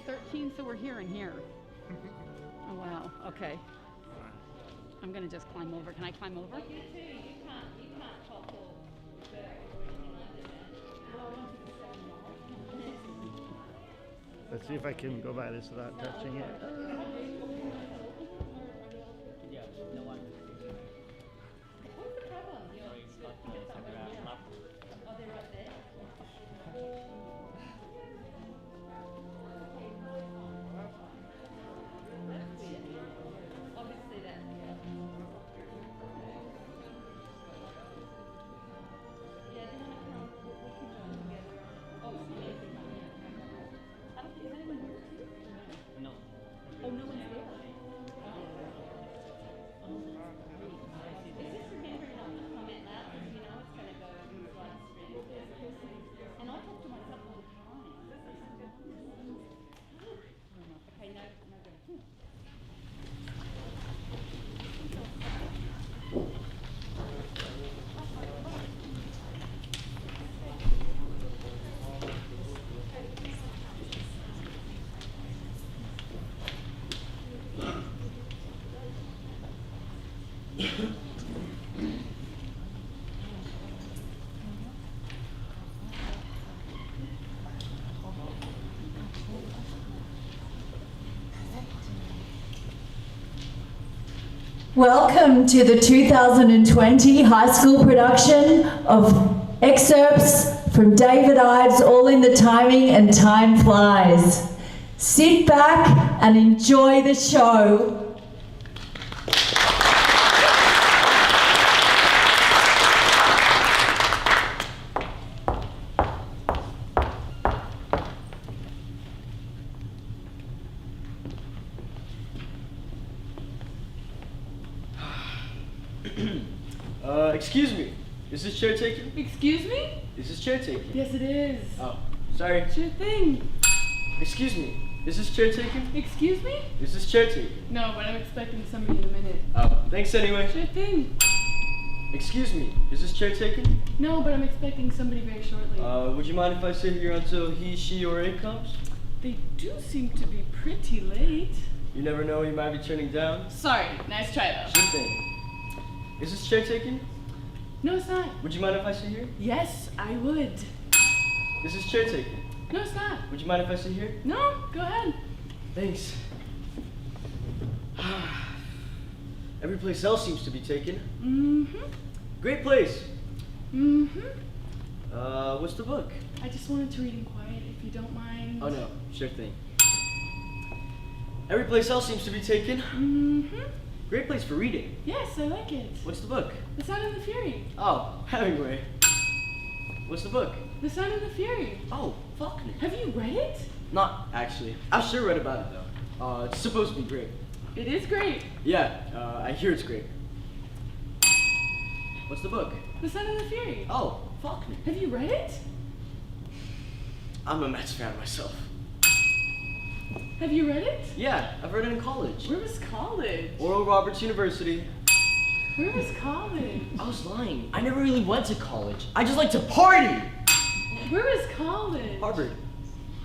said 13, so we're here and here. Oh, wow. Okay. I'm going to just climb over. Can I climb over? You can't talk to the Let's see if I can go by this without touching it. Yeah, no one. What's the problem? Oh, they're right there. That's weird. Obviously that. Yeah, they want to come. We can join together. Oh, it's amazing. I don't think there's anyone here. No. Oh, no one's there. Is this remembering not to comment loud because you know it's going to go live stream? And I talk to myself all the time. Okay, no good. Welcome to the 2020 high school production of excerpts from David Ives' All in the Timing and Time Flies. Sit back and enjoy the show. Excuse me. Is this chair taken? Excuse me? Is this chair taken? Yes, it is. Oh, sorry. Sure thing. Excuse me. Is this chair taken? Excuse me? Is this chair taken? No, but I'm expecting somebody in a minute. Oh, thanks anyway. Sure thing. Excuse me. Is this chair taken? No, but I'm expecting somebody very shortly. Would you mind if I sit here until he, she, or it comes? They do seem to be pretty late. You never know, he might be turning down. Sorry, nice try though. Sure thing. Is this chair taken? No, it's not. Would you mind if I sit here? Yes, I would. Is this chair taken? No, it's not. Would you mind if I sit here? No, go ahead. Thanks. Every place else seems to be taken. Mm-hmm. Great place. Mm-hmm. What's the book? I just wanted to read in quiet, if you don't mind. Oh no, sure thing. Every place else seems to be taken. Mm-hmm. Great place for reading. Yes, I like it. What's the book? The Sound and the Fury. Oh, Hemingway. What's the book? The Sound and the Fury. Oh, Faulkner. Have you read it? Not actually. I've sure read about it though. It's supposed to be great. It is great. Yeah, I hear it's great. What's the book? The Sound and the Fury. Oh, Faulkner. Have you read it? I'm a Mets fan myself. Have you read it? Yeah, I've read it in college. Where was college? Oral Roberts University. Where was college? I was lying. I never really went to college. I just like to party! Where was college? Harvard.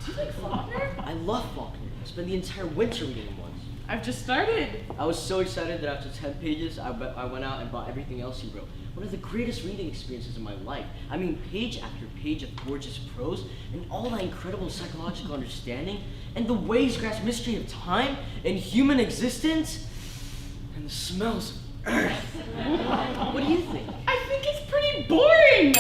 Do you like Faulkner? I love Faulkner. I spent the entire winter reading him once. I've just started. I was so excited that after 10 pages, I went out and bought everything else he wrote. One of the greatest reading experiences in my life. I mean, page after page of gorgeous prose, and all that incredible psychological understanding, and the waves grasp mystery of time and human existence, and the smells of earth. What do you think? I think it's pretty boring.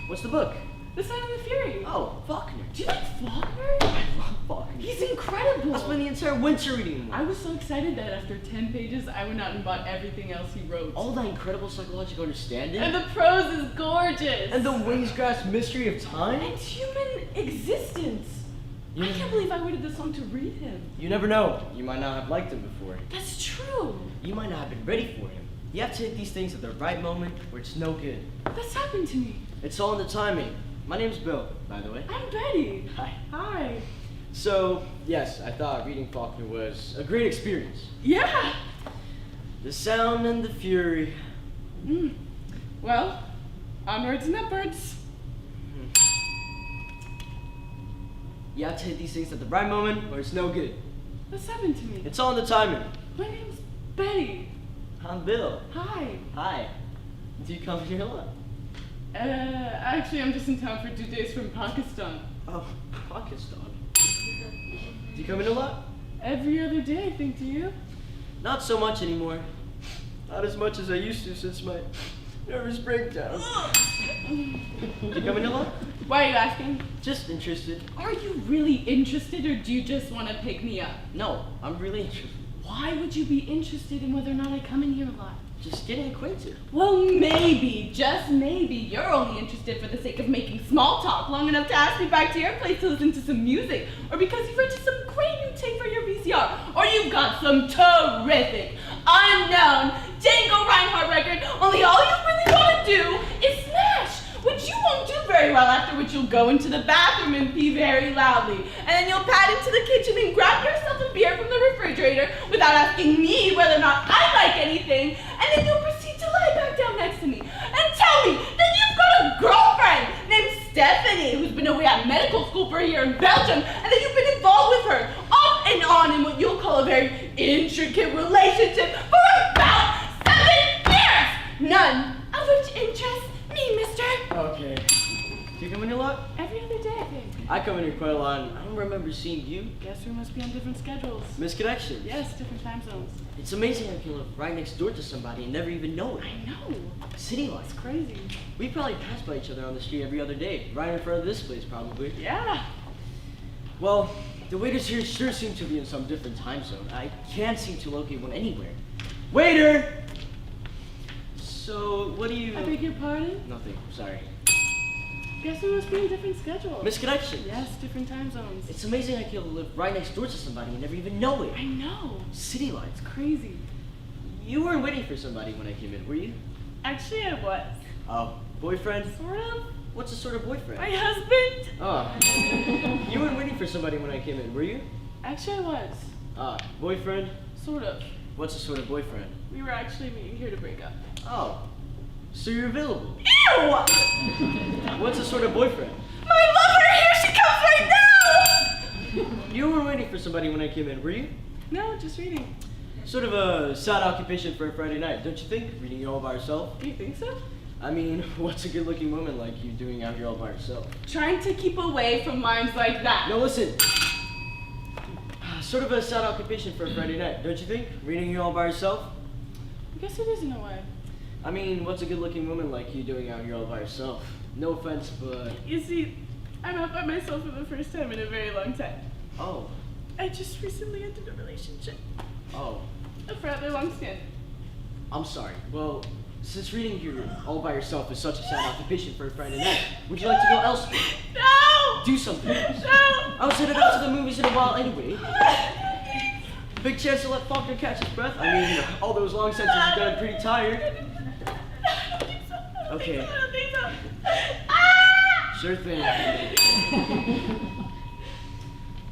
What's the book? The Sound and the Fury. Oh, Faulkner. Do you like Faulkner? I love Faulkner. He's incredible. I spent the entire winter reading him. I was so excited that after 10 pages, I went out and bought everything else he wrote. All that incredible psychological understanding. And the prose is gorgeous. And the waves grasp mystery of time. And human existence. You I can't believe I waited this long to read him. You never know. You might not have liked him before. That's true. You might not have been ready for him. You have to hit these things at the right moment where it's no good. That's happened to me. It's all in the timing. My name's Bill, by the way. I'm Betty. Hi. Hi. So, yes, I thought reading Faulkner was a great experience. Yeah. The sound and the fury. Well, onwards and upwards. You have to hit these things at the right moment or it's no good. What's happened to me? It's all in the timing. My name's Betty. I'm Bill. Hi. Hi. Do you come here a lot? Actually, I'm just in town for 2 days from Pakistan. Oh, Pakistan. Do you come in a lot? Every other day, I think, do you? Not so much anymore. Not as much as I used to since my nervous breakdown. Do you come in a lot? Why are you asking? Just interested. Are you really interested, or do you just want to pick me up? No, I'm really interested. Why would you be interested in whether or not I come in here a lot? Just getting acquainted. Well, maybe, just maybe, you're only interested for the sake of making small talk long enough to ask me back to your place to listen to some music, or because you've rented some great new tape for your VCR, or you've got some terrific, unknown Django Reinhardt record, only all you really want to do is smash, which you won't do very well, after which you'll go into the bathroom and pee very loudly, and then you'll pad into the kitchen and grab yourself a beer from the refrigerator without asking me whether or not I like anything, and then you'll proceed to lie back down next to me and tell me that you've got a girlfriend named Stephanie who's been away at medical school for a year in Belgium, and that you've been involved with her off and on in what you'll call a very intricate relationship for about 7 years, none of which interests me, mister. Okay. Do you come in a lot? Every other day, I think. I come in here quite a lot and I don't remember seeing you. Guess we must be on different schedules. Misconnections. Yes, different time zones. It's amazing I can live right next door to somebody and never even know it. I know. City life. It's crazy. We probably pass by each other on the street every other day, right in front of this place probably. Yeah. Well, the waiters here sure seem to be in some different time zone. I can't seem to locate one anywhere. Waiter! So, what do you... I beg your pardon? Nothing, sorry. Guess we must be in different schedules. Misconnections. Yes, different time zones. It's amazing I can live right next door to somebody and never even know it. I know. City life. It's crazy. You weren't waiting for somebody when I came in, were you? Actually, I was. Oh, boyfriend? Sort of. What's the sort of boyfriend? My husband. Oh. You weren't waiting for somebody when I came in, were you? Actually, I was. Boyfriend? Sort of. What's the sort of boyfriend? We were actually meeting here to break up. Oh. So you're available? Ew! What's the sort of boyfriend? My lover! Here she comes right now! You weren't waiting for somebody when I came in, were you? No, just reading. Sort of a sad occupation for a Friday night, don't you think? Reading it all by yourself? Do you think so? I mean, what's a good-looking woman like you doing out here all by yourself? Trying to keep away from minds like that. No, listen. Sort of a sad occupation for a Friday night, don't you think? Reading it all by yourself? I guess it is in a way. I mean, what's a good-looking woman like you doing out here all by yourself? No offense, but... You see, I'm out by myself for the first time in a very long time. Oh. I just recently entered a relationship. Oh. A rather long stint. I'm sorry. Well, since reading here all by yourself is such a sad occupation for a Friday night, would you like to go elsewhere? No! Do something else. No! I was headed out to the movies in a while anyway. Big chance to let Faulkner catch his breath. I mean, all those long sentences got him pretty tired. I don't think so. Okay. I don't think so. Ah! Sure thing.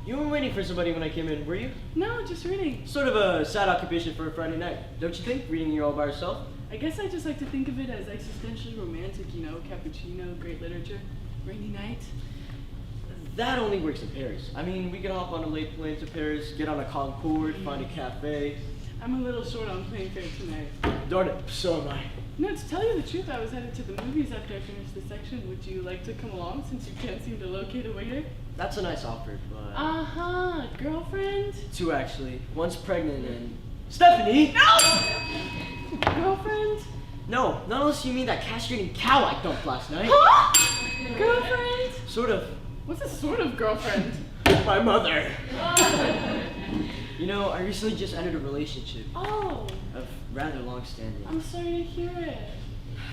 You weren't waiting for somebody when I came in, were you? No, just reading. Sort of a sad occupation for a Friday night, don't you think? Reading here all by yourself? I guess I just like to think of it as existentially romantic, you know, cappuccino, great literature, rainy night. That only works in Paris. I mean, we could hop on a late plane to Paris, get on a Concorde, find a cafe. I'm a little short on plane fare tonight. Darn it, so am I. No, to tell you the truth, I was headed to the movies after I finished this section. Would you like to come along since you can't seem to locate a waiter? That's a nice offer, but... Uh-huh, girlfriend? Two, actually. One's pregnant and... Stephanie! No! Girlfriend? No, not unless you mean that castrating cow I dumped last night. Huh? Girlfriend? Sort of. What's a sort of girlfriend? My mother. You know, I recently just entered a relationship Oh, of rather long standing. I'm sorry to hear it.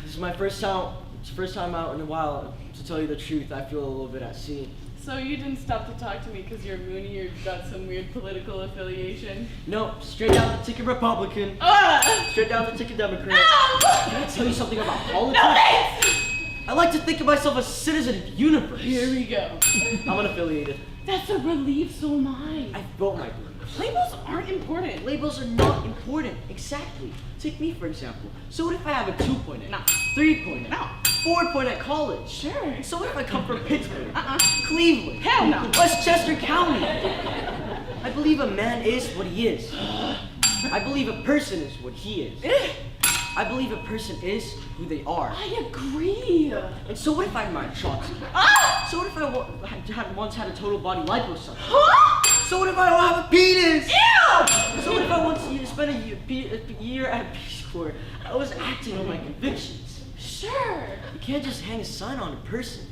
This is my first time out in a while. To tell you the truth, I feel a little bit at sea. So you didn't stop to talk to me because you're Mooney or you've got some weird political affiliation? No, straight down the ticket Republican. Ah! Straight down the ticket Democrat. No! Can I tell you something about politics? No, thanks! I like to think of myself as a citizen of the universe. Here we go. I'm unaffiliated. That's a relief, so am I. I vote my political Labels aren't important. Labels are not important. Exactly. Take me, for example. So what if I have a 2.8? No. 3.8? No. 4.8 at college? Sure. So what if I come from Pittsburgh? Uh-uh. Cleveland? Hell no. Westchester County? I believe a man is what he is. I believe a person is what he is. I believe a person is who they are. I agree. And so what if I admire Trotsky? Ah! So what if I once had a total body liposuction? Huh? So what if I don't have a penis? Ew! So what if I once spent a year at Peace Corps? I was acting on my convictions. Sure. You can't just hang a sign on a person.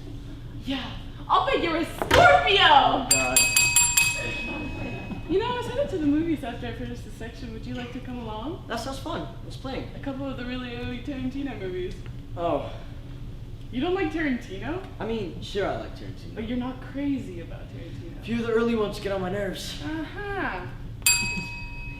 Yeah. I'll bet you're a Scorpio. God. You know, I was headed to the movies after I finished the section. Would you like to come along? That sounds fun. What's playing? A couple of the really early Tarantino movies. Oh, You don't like Tarantino? I mean, sure I like Tarantino. But you're not crazy about Tarantino. A few of the early ones get on my nerves. Uh-huh.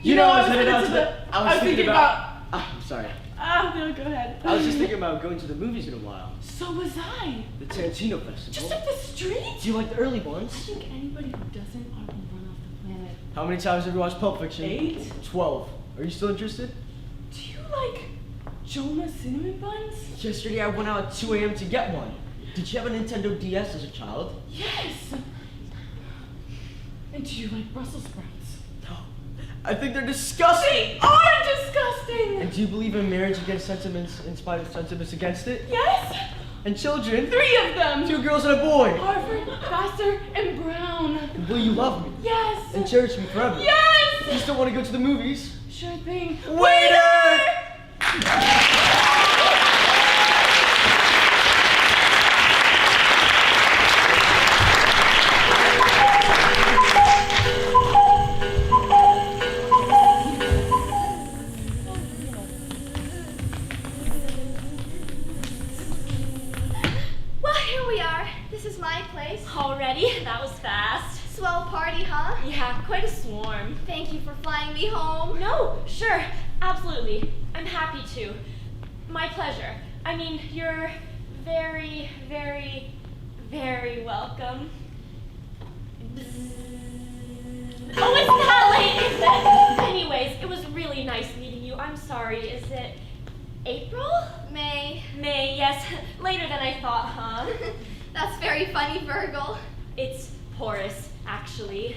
You know, I was headed out to the... I was thinking about... I'm sorry. No, go ahead. I was just thinking about going to the movies in a while. So was I. The Tarantino Festival. Just up the street? Do you like the early I ones? think anybody who doesn't ought to run off the planet. How many times have you watched Pulp Fiction? 8. 12. Are you still interested? Do you like Jonah cinnamon buns? Yesterday I went out at 2 a.m. to get one. Did you have a Nintendo DS as a child? Yes! And do you like Brussels sprouts? No. I think they're disgusting! They are disgusting! And do you believe in marriage against sentiments in spite of sentiments against it? Yes! And children? 3 of them! 2 girls and a boy! Harvard, Vassar, and Brown. And will you love me? Yes! And cherish me forever? You Yes! still want to go to the movies? Sure thing. Waiter! Well, here we are. This is my place. Already? That was fast. Swell party, huh? Yeah, quite a swarm. Thank you for flying me home. No, sure, absolutely. I'm happy to. My pleasure. I mean, you're very, very, very welcome. Oh, it's not late, is it? Anyways, it was really nice meeting you. I'm sorry, is it April? May. May, yes. Later than I thought, huh? That's very funny, Virgil. It's Horace, actually.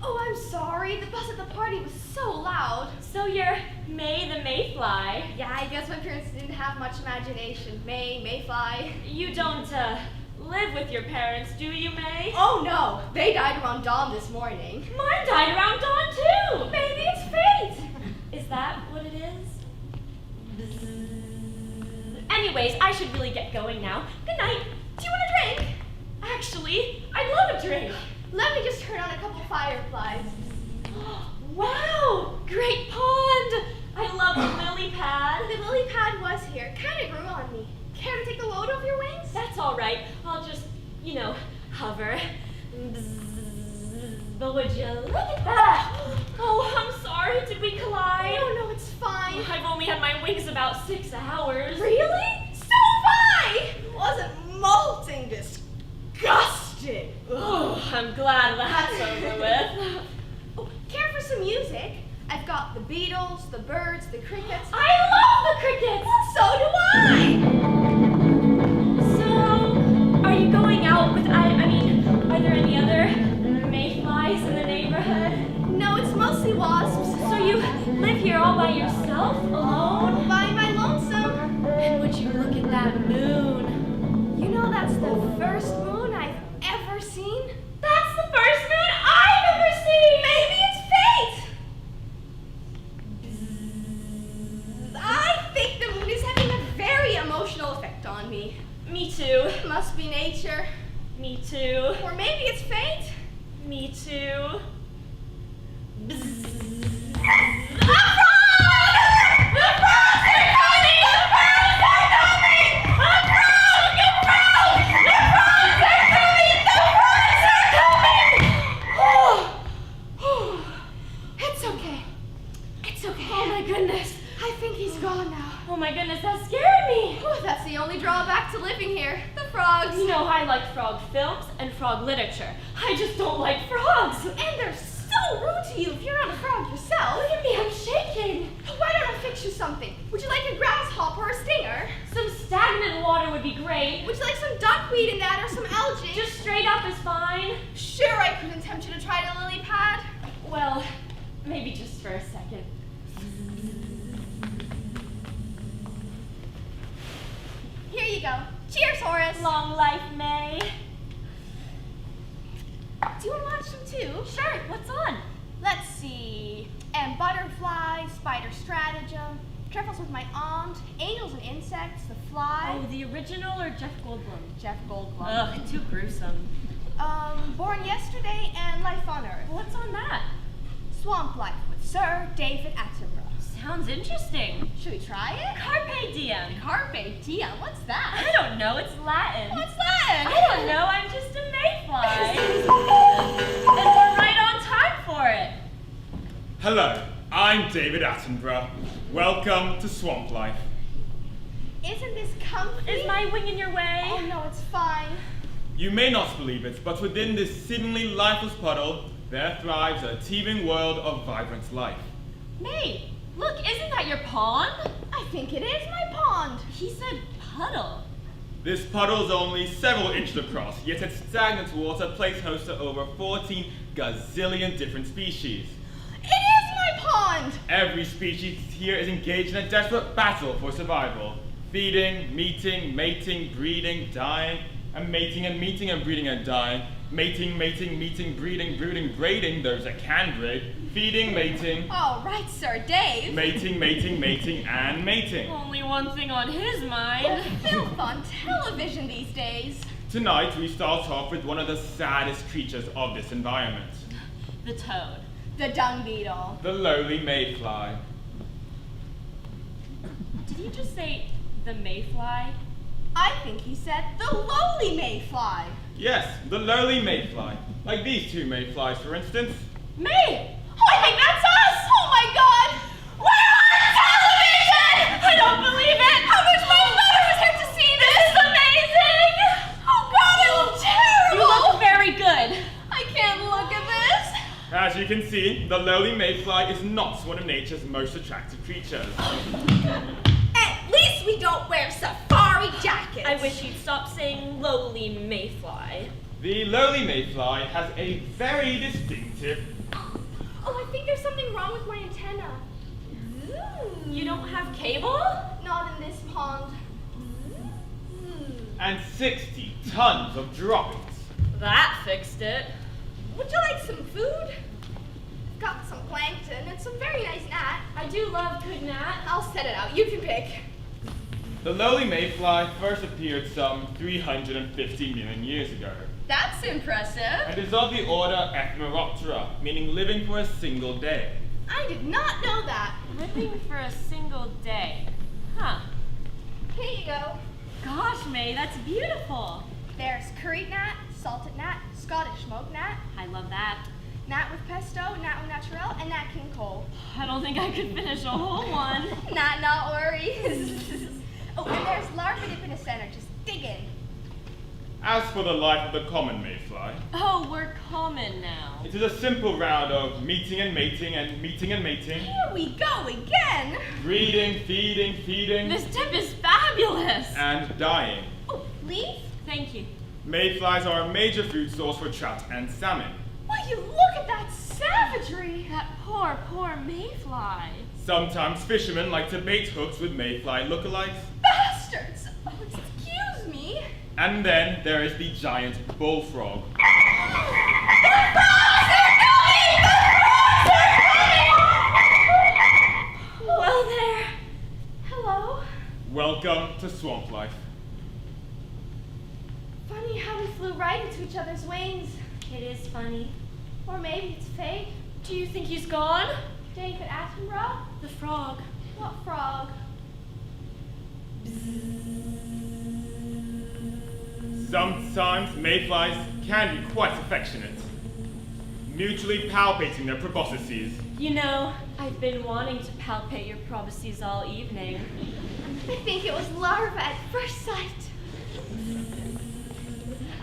Oh, I'm sorry. The bus at the party was so loud. So you're May the Mayfly. Yeah, I guess my parents didn't have much imagination. Mayfly. You don't, live with your parents, do you, May? Oh, no. They died around dawn this morning. Mine died around dawn, too! Maybe it's fate. Is that what it is? Anyways, I should really get going now. Good night. Do you want a drink? Actually, I'd love a drink. Let me just turn on a couple fireflies. Wow, great pond. I love the lily pad. The lily pad was here. Kind of grew on me. Care to take the load off your wings? That's all right. I'll just, hover. But would you look at that? Oh, I'm sorry. Did we collide? No, it's fine. I've only had my wings about 6 hours. Really? So have I! Wasn't molting disgusting. Oh, I'm glad that's over with. Oh, care for some music? I've got the Beatles, the Birds, the Crickets. I love the crickets! So do I! So, are you going out with, are there any other mayflies in the neighborhood? No, it's mostly wasps. So you live here all by yourself, alone? By my lonesome. And would you look at that moon? You know that's the first moon I've ever seen? That's the first moon I've ever seen! Maybe it's fate! I think the moon is having a very emotional effect on me. Me too. Must be nature. Me too. Or maybe it's fate. Me too. It's okay. It's okay. Oh my goodness. I think he's gone now. Oh my goodness, that scared me. Whew, that's the only drawback to living here. The frogs. You know, I like frog films and frog literature. I just don't like frogs. And they're so so rude to you if you're not a frog yourself. Look at me, I'm shaking. Why don't I fix you something? Would you like a grasshopper or a stinger? Some stagnant water would be great. Would you like some duckweed in that or some algae? Just straight up is fine. Sure, I couldn't tempt you to try the lily pad. Well, maybe just for a second. Here you go. Cheers, Horace. Long life, May. Do you want to watch them too? Sure, what's on? Let's see. And butterfly, spider stratagem, travels with my aunt, angels and insects, the fly. Oh, the original or Jeff Goldblum? Jeff Goldblum. Ugh, too gruesome. Born Yesterday and Life on Earth. What's on that? Swamp Life with Sir David Attenborough. Sounds interesting. Should we try it? Carpe diem. Carpe diem. What's that? I don't know, it's Latin. What's Latin? I don't know, I'm just a mayfly. And we're right on time for it. Hello, I'm David Attenborough. Welcome to Swamp Life. Isn't this comfy? Is my wing in your way? Oh no, it's fine. You may not believe it, but within this seemingly lifeless puddle, there thrives a teeming world of vibrant life. May, look, isn't that your pond? I think it is my pond. He said puddle. This puddle is only several inches across, yet its stagnant water plays host to over 14 gazillion different species. It is my pond! Every species here is engaged in a desperate battle for survival. Feeding, meeting, mating, breeding, dying, and mating and meeting and breeding and dying. Mating, meeting, breeding, brooding, braiding, those that can braid. Feeding, mating. All right, Sir Dave. Mating, and mating. Only one thing on his mind. Filth on television these days. Tonight we start off with one of the saddest creatures of this environment. The toad. The dung beetle. The lowly mayfly. Did he just say the mayfly? I think he said the lowly mayfly. Yes, the lowly mayfly. Like these two mayflies, for instance. May! Oh, I think that's us! Oh my god! We're on television! I don't believe it! How much my mother was here to see this! This is amazing! Oh god, I look terrible! You look very good. I can't look at this. As you can see, the lowly mayfly is not one of nature's most attractive creatures. At least we don't wear safari jackets. I wish you'd stop saying lowly mayfly. The lowly mayfly has a very distinctive... Oh, I think there's something wrong with my antenna. You don't have cable? Not in this pond. and 60 tons of droppings. That fixed it. Would you like some food? Got some plankton and some very nice gnat. I do love good gnat. I'll set it out. You can pick. The lowly mayfly first appeared some 350 million years ago, That's impressive. and is of the order Ephemeroptera, meaning living for a single day. I did not know that. Living for a single day. Huh. Here you go. Gosh, May, that's beautiful. There's curried gnat, salted gnat, Scottish smoked gnat, I love that. gnat with pesto, gnat au naturel, and gnat king cole. I don't think I could finish a whole one. Not worries. Oh, and there's larvae dip in the center. Just dig in. As for the life of the common mayfly, Oh, we're common now. it is a simple round of meeting and mating and meeting and mating, Here we go again. breeding, feeding, This tip is fabulous. and dying. Oh, leaf? Thank you. Mayflies are a major food source for trout and salmon. Will you look at that savagery? That poor, poor mayfly. Sometimes fishermen like to bait hooks with mayfly lookalikes. Bastards! Oh, excuse me. And then there is the giant bullfrog. Well there. Hello. Welcome to swamp life. Funny how we flew right into each other's wings. It is funny. Or maybe it's fake. Do you think he's gone? David Attenborough? The frog. What frog? Sometimes mayflies can be quite affectionate, mutually palpating their proboscises. You know, I've been wanting to palpate your proboscis all evening. I think it was larva at first sight.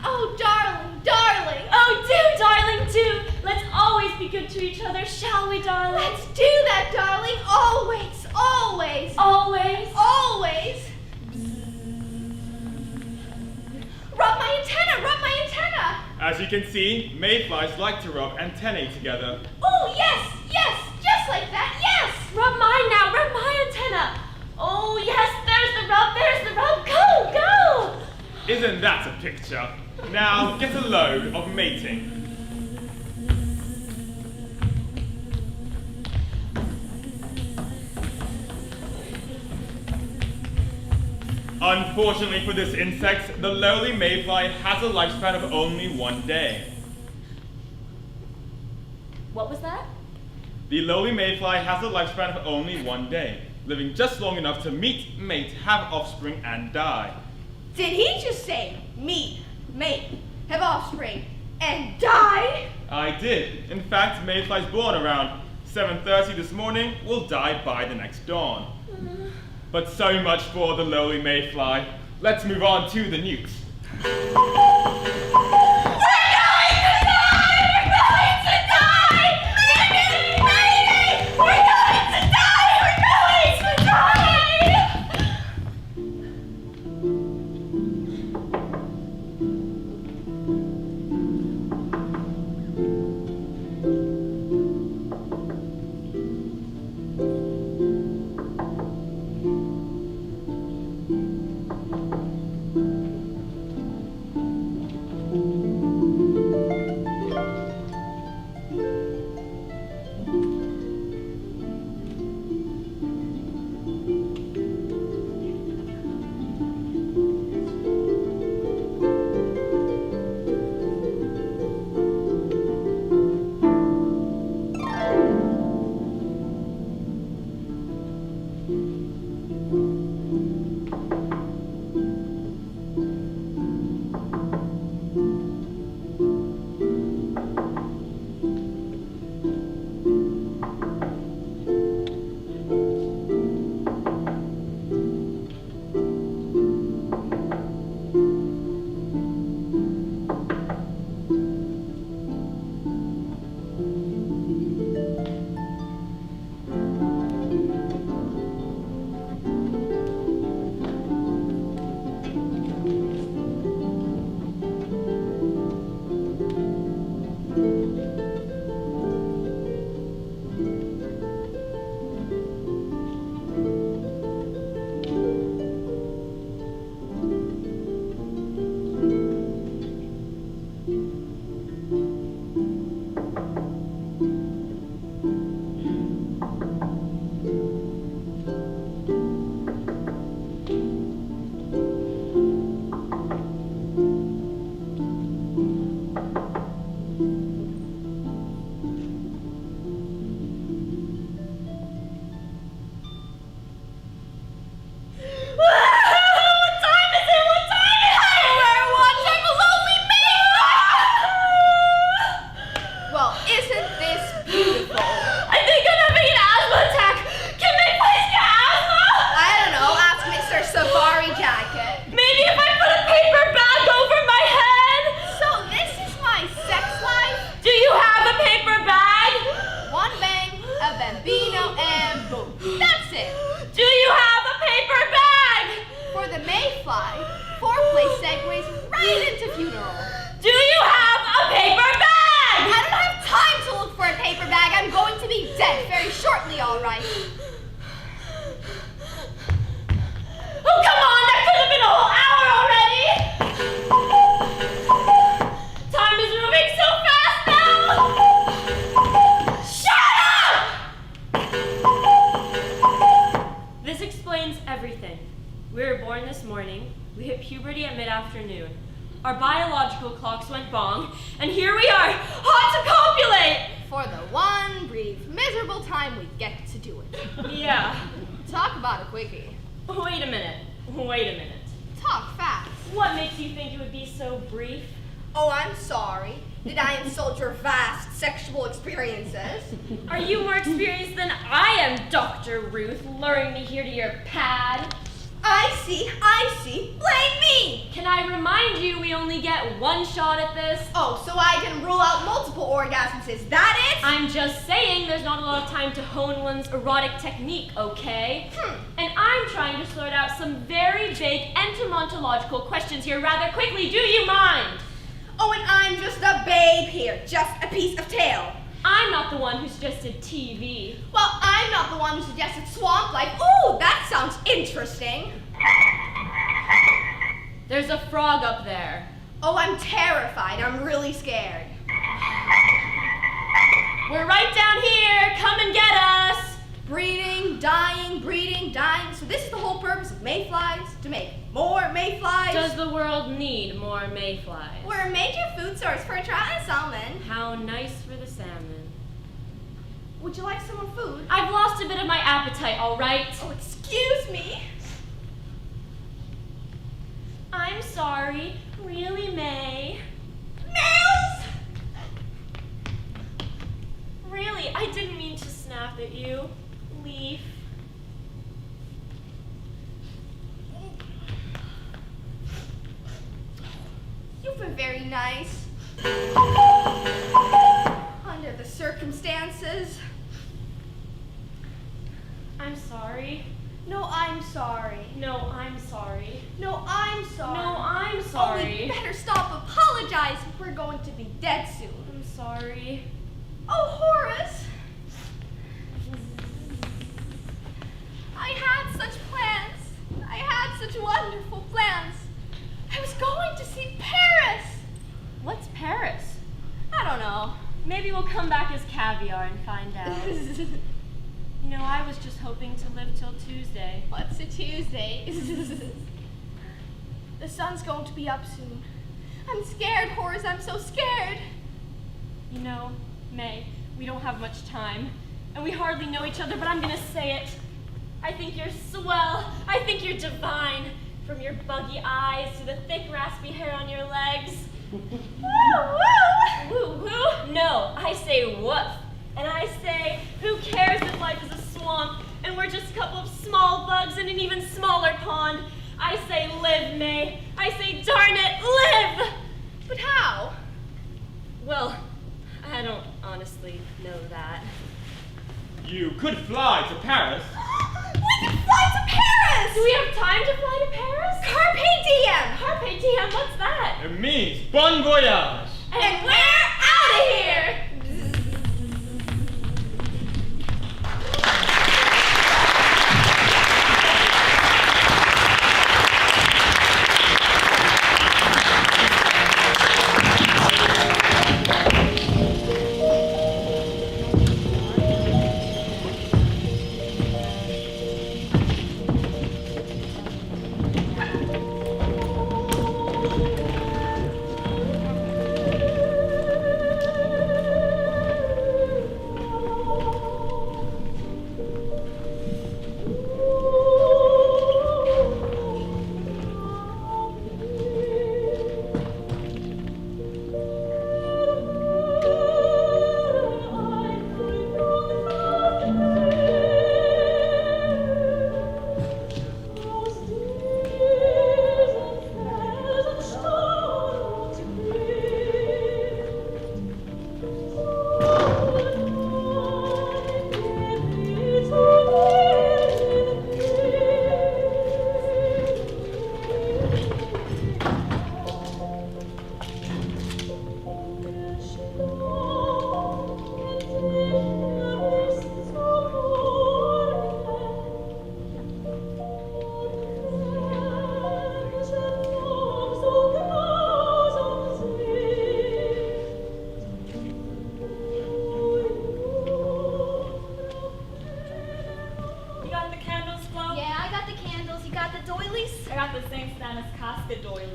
Oh, darling, darling. Oh, do, darling, do. Let's always be good to each other, shall we, darling? Let's do that, darling. Always, always. Always. Always. Rub my antenna, rub my antenna. As you can see, mayflies like to rub antennae together. Oh, yes, yes, just like that, yes. Rub mine now, rub my antenna. Oh, yes, there's the rub. Go, go. Isn't that a picture? Now, get a load of mating. Unfortunately for this insect, the lowly mayfly has a lifespan of only 1 day. What was that? The lowly mayfly has a lifespan of only 1 day, living just long enough to meet, mate, have offspring, and die. Did he just say meet, mate, have offspring, and die? I did. In fact, mayflies born around 7:30 this morning will die by the next dawn. But so much for the lowly mayfly. Let's move on to the newts. Our biological clocks went bong, and here we are, hot to copulate! For the one brief, miserable time we get to do it. Yeah. Talk about a quickie. Wait a minute. Talk fast. What makes you think it would be so brief? Oh, I'm sorry. Did I insult your vast sexual experiences? Are you more experienced than I am, Dr. Ruth, luring me here to your pad? I see. Blame me! Can I remind you we only get one shot at this? Oh, so I can rule out multiple orgasms, is that it? I'm just saying there's not a lot of time to hone one's erotic technique, okay? And I'm trying to sort out some very big entomological questions here rather quickly. Do you mind? Oh, and I'm just a babe here, just a piece of tail. I'm not the one who suggested TV. Well, I'm not the one who suggested swamp life. Ooh, that sounds interesting. There's a frog up there. Oh, I'm terrified. I'm really scared. We're right down here. Come and get us. Breeding, dying. So this is the whole purpose of mayflies? To make more mayflies? Does the world need more mayflies? We're a major food source for trout and salmon. How nice for the salmon. Would you like some more food? I've lost a bit of my appetite, all right? Oh, excuse me. I'm sorry. Really, May? Nails! Really, I didn't mean to snap at you. Leaf. You've been very nice. Under the circumstances. I'm sorry. No, I'm sorry. No, I'm sorry. No, I'm sorry. No, I'm Oh, we sorry. better stop apologizing. We're going to be dead soon. I'm sorry. Oh, Horace. I had such plans. I had such wonderful plans. I was going to see Paris. What's Paris? I don't know. Maybe we'll come back as caviar and find out. You know, I was just hoping to live till Tuesday. What's a Tuesday? The sun's going to be up soon. I'm scared, Horace. I'm so scared. You know, May, we don't have much time, and we hardly know each other, but I'm gonna say it. I think you're swell. I think you're divine. From your buggy eyes to the thick, raspy hair on your legs. Woo, woo! Woo, woo? No, I say woof. And I say, who cares if life is a swamp, and we're just a couple of small bugs in an even smaller pond? I say live, May. I say, darn it, live! But how? Well, I don't honestly know that. You could fly to Paris. We can fly to Paris! Do we have time to fly to Paris? Carpe diem! Carpe diem, what's that? It means bon voyage. And we're out of here!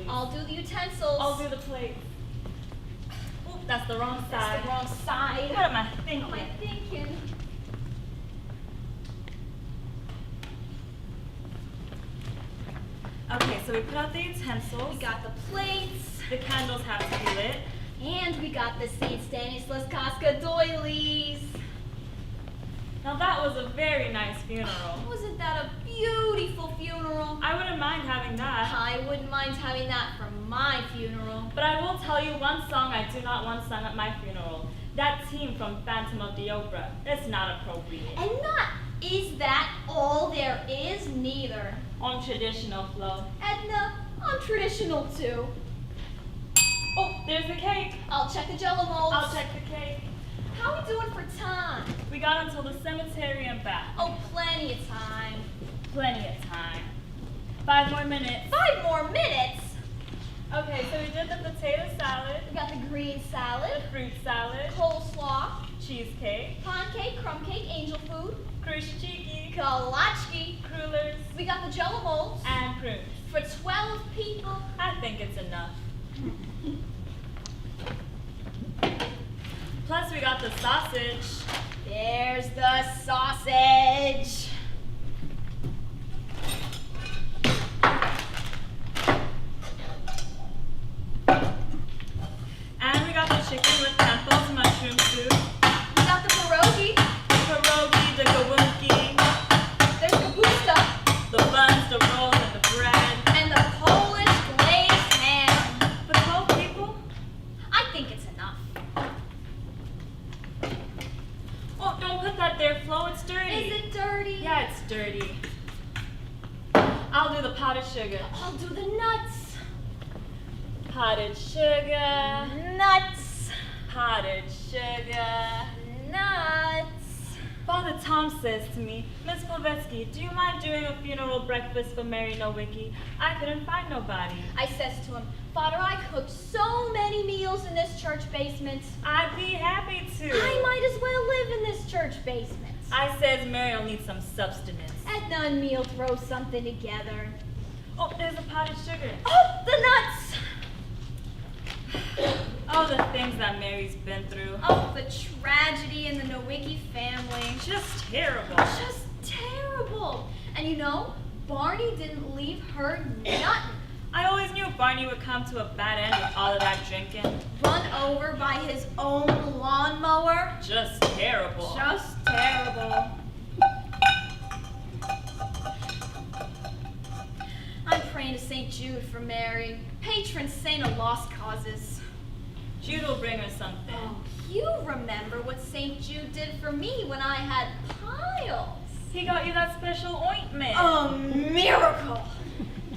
I'll do the utensils. I'll do the plates. Oop, that's the wrong That's side. the wrong side. What am I thinking? What am I thinking? Okay, so we put out the utensils. We got the plates. The candles have to be lit. And we got the St. Stanislaus Casca doilies. Now that was a very nice funeral. Wasn't that a beautiful funeral? I wouldn't mind having that. I wouldn't mind having that for my funeral. But I will tell you one song I do not want sung at my funeral. That theme from Phantom of the Opera. It's not appropriate. And not is that all there is, neither. On traditional flow. Edna, I'm traditional too. Oh, there's the cake. I'll check the jello molds. I'll check the cake. How are we doing for time? We got until the cemetery and back. Oh, plenty of time. Plenty of time. 5 more minutes. 5 more minutes? Okay, so we did the potato salad, We got the green the salad, fruit salad, coleslaw, cheesecake, pound cake, crumb cake, angel food, krushchiki, kolaczki. crullers, We got the jello molds. and prunes. For 12 people. I think it's enough. Plus we got the sausage. There's the sausage. And we got the chicken with temples, mushroom soup, We got the pierogi. pierogi, the gawunki, There's kapusta. the buns, the rolls, and the bread. And the Polish glazed ham. For 12 people? I think it's enough. Oh, don't put that there, Flo, it's dirty. Is it dirty? Yeah, it's dirty. I'll do the powdered sugar. I'll do the nuts. Powdered sugar, Nuts. powdered sugar. Nuts. Father Tom says to me, Miss Polvetsky, do you mind doing a funeral breakfast for Mary Nowicki? I couldn't find nobody. I says to him, Father, I cooked so many meals in this church basement. I'd be happy to. I might as well live in this church basement. I says Mary will need some substance. Edna and me'll throw something together. Oh, there's a potted sugar. Oh, the nuts! Oh, the things that Mary's been through. Oh, the tragedy in the Nowicki family. Just terrible. Just terrible. And you know, Barney didn't leave her nothing. I always knew Barney would come to a bad end with all of that drinking. Run over by his own lawnmower. Just terrible. Just terrible. I'm praying to St. Jude for Mary, patron saint of lost causes. Jude will bring her something. Oh, you remember what St. Jude did for me when I had piles. He got you that special ointment. A miracle.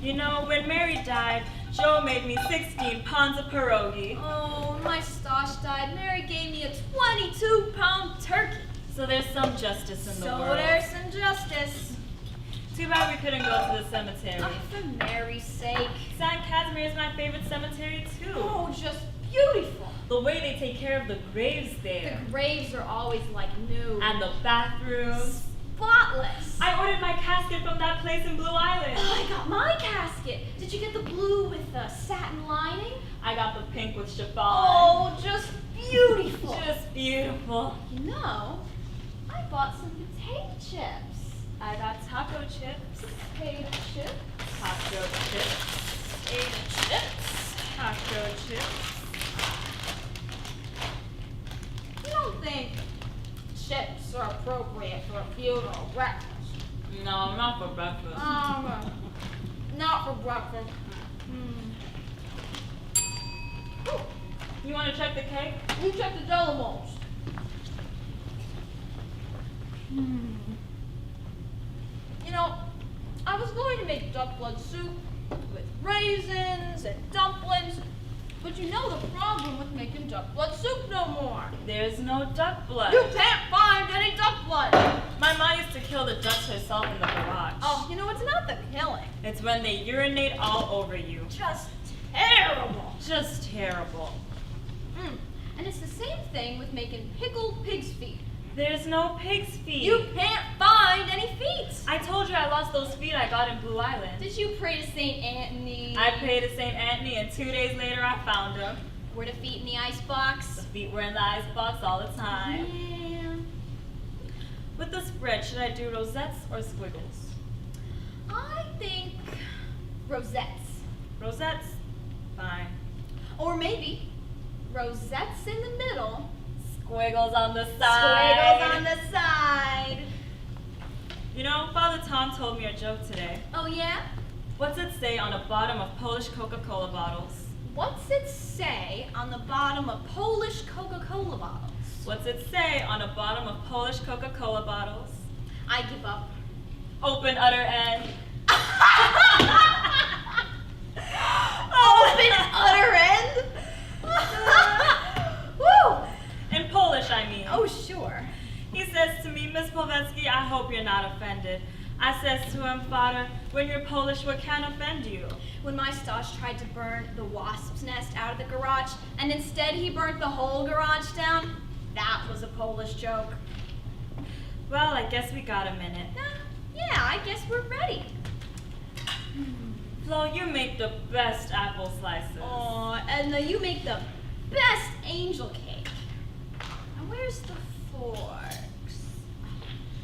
You know, when Mary died, Joe made me 16 pounds of pierogi. Oh, when my Stosh died, Mary gave me a 22-pound turkey. So there's some justice in the So world. there's some justice. Too bad we couldn't go to the cemetery. Oh, for Mary's sake. San Casimir is my favorite cemetery too. Oh, just beautiful. The way they take care of the graves there. The graves are always like new. And the bathrooms. Spotless. I ordered my casket from that place in Blue Island. Oh, I got my casket. Did you get the blue with the satin lining? I got the pink with chiffon. Oh, just beautiful. Just beautiful. You know, I bought some potato chips. I got taco chips. Potato chips. Taco chips. Potato chips. Taco chips. You don't think chips are appropriate for a funeral breakfast? No, not for breakfast. Not for breakfast. Ooh, You want to check the cake? you check the jello molds. You know, I was going to make duck blood soup with raisins and dumplings, but you know the problem with making duck blood soup no more. There's no duck blood. You can't find any duck blood. My mom used to kill the ducks herself in the garage. Oh, you know, it's not the killing. It's when they urinate all over you. Just terrible. Just terrible. And it's the same thing with making pickled pig's feet. There's no pig's feet. You can't find any feet. I told you I lost those feet I got in Blue Island. Did you pray to St. Anthony? I prayed to St. Anthony and 2 days later I found them. Were the feet in the The icebox? feet were in the icebox all the time. Yeah. With the spread, should I do rosettes or squiggles? I think rosettes. Rosettes? Fine. Or maybe rosettes in the middle, Squiggles on the side. Squiggles on the side. You know, Father Tom told me a joke today. Oh yeah? What's it say on the bottom of Polish Coca-Cola bottles? What's it say on the bottom of Polish Coca-Cola bottles? What's it say on the bottom of Polish Coca-Cola bottles? I give up. Open utter end. Open utter end? Woo! In Polish, I mean. Oh, sure. He says to me, Miss Poletsky, I hope you're not offended. I says to him, Father, when you're Polish, what can offend you? When my Stosh tried to burn the wasp's nest out of the garage, and instead he burnt the whole garage down, that was a Polish joke. Well, I guess we got a minute. Yeah, I guess we're ready. Flo, you make the best apple slices. Aw, Edna, you make the best angel cake. And where's the forks?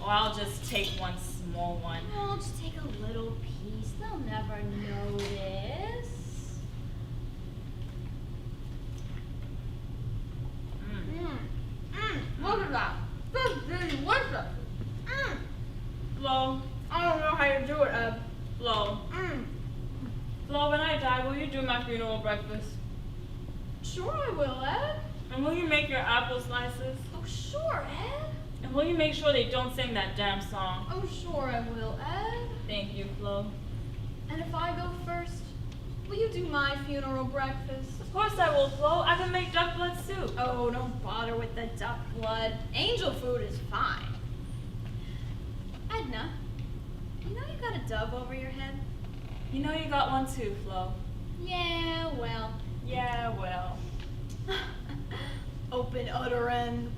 Oh, I'll just take one small one. Oh, just take a little piece. They'll never notice. Look at that. This is delicious. Flo, I don't know how you do it, Ed. Flo. Flo, when I die, will you do my funeral breakfast? Sure I will, Ed. And will you make your apple slices? Oh, sure, Ed. And will you make sure they don't sing that damn song? Oh, sure I will, Ed. Thank you, Flo. And if I go first, will you do my funeral breakfast? Of course I will, Flo. I can make duck blood soup. Oh, don't bother with the duck blood. Angel food is fine. Edna, you know you got a dove over your head? You know you got one too, Flo. Yeah, well. Yeah, well. Open utter end.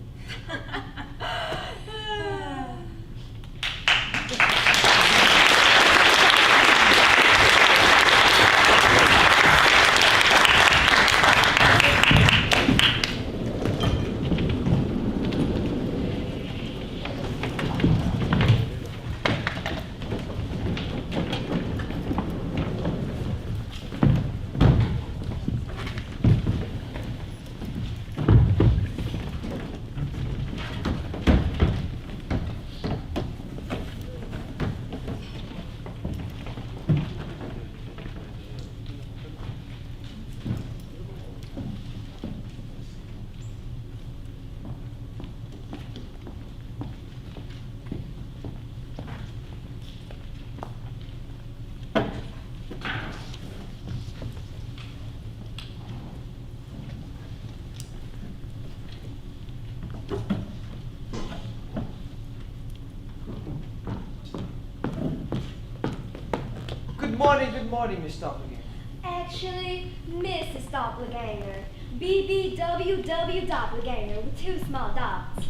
Good morning, Miss Doppelganger. Actually, Mrs. Doppelganger. BBWW Doppelganger with 2 small dots.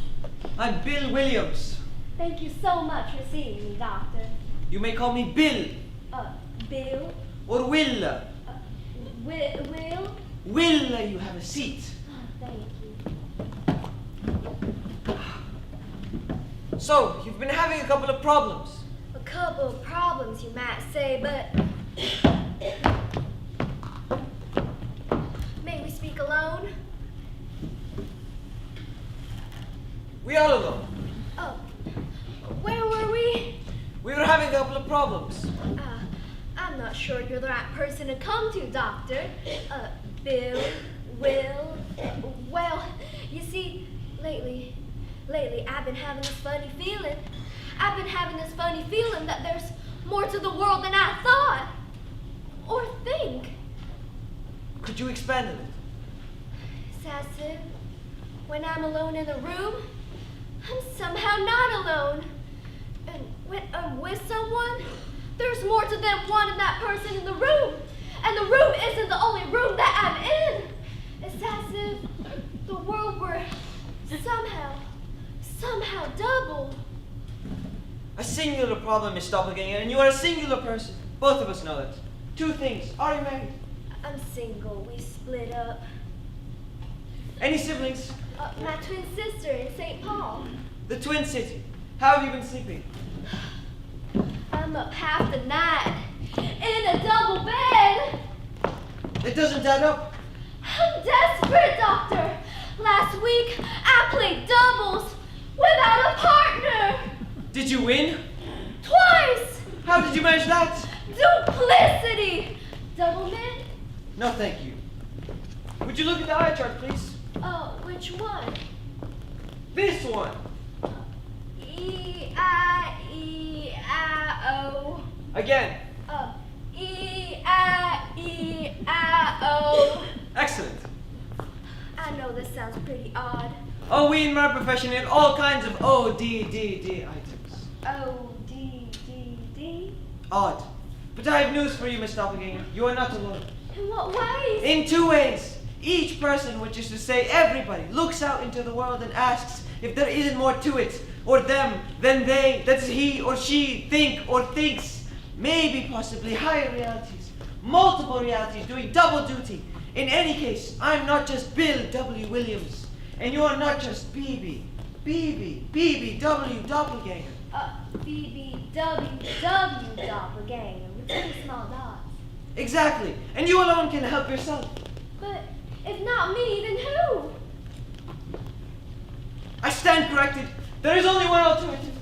I'm Bill Williams. Thank you so much for seeing me, Doctor. You may call me Bill. Bill? Or Will. Will? Will, you have a seat. Oh, thank you. So, you've been having a couple of problems. A couple of problems, you might say, but... May we speak alone? We are alone. Oh, where were we? We were having a couple of problems. I'm not sure you're the right person to come to, Doctor. Bill, Will, well, you see, lately, I've been having this funny feeling. I've been having this funny feeling that there's more to the world than I thought. Or think. Could you expand on it? Sassive, when I'm alone in a room, I'm somehow not alone. And when I'm with someone, there's more to them wanting that person in the room. And the room isn't the only room that I'm in. It's as if the world were somehow double. A singular problem, Miss Doppelganger, and you are a singular person. Both of us know that. 2 things. Are you married? I'm single. We split up. Any siblings? My twin sister in St. Paul. The Twin City. How have you been sleeping? I'm up half the night in a double bed. It doesn't add up. I'm desperate, Doctor. Last week, I I played doubles without a partner. Did you win? Twice. How did you manage that? Duplicity. Double man? No, thank you. Would you look at the eye chart, please? Oh, which one? This one. E-I-E-I-O. Again. E-I-E-I-O. Excellent. I know this sounds pretty odd. Oh, we in my profession have all kinds of O-D-D-D items. O-D-D-D? Odd. But I have news for you, Miss Doppelganger. You are not alone. In what ways? In two ways. Each person, which is to say everybody, looks out into the world and asks if there isn't more to it, or them, than they, that he or she think or thinks. Maybe possibly higher realities, multiple realities doing double duty. In any case, I'm not just Bill W. Williams, and you are not just BBW Doppelganger. BBWW doppelganger with two small dots. Exactly, and you alone can help yourself. But if not me, then who? I stand corrected. There is only one alternative.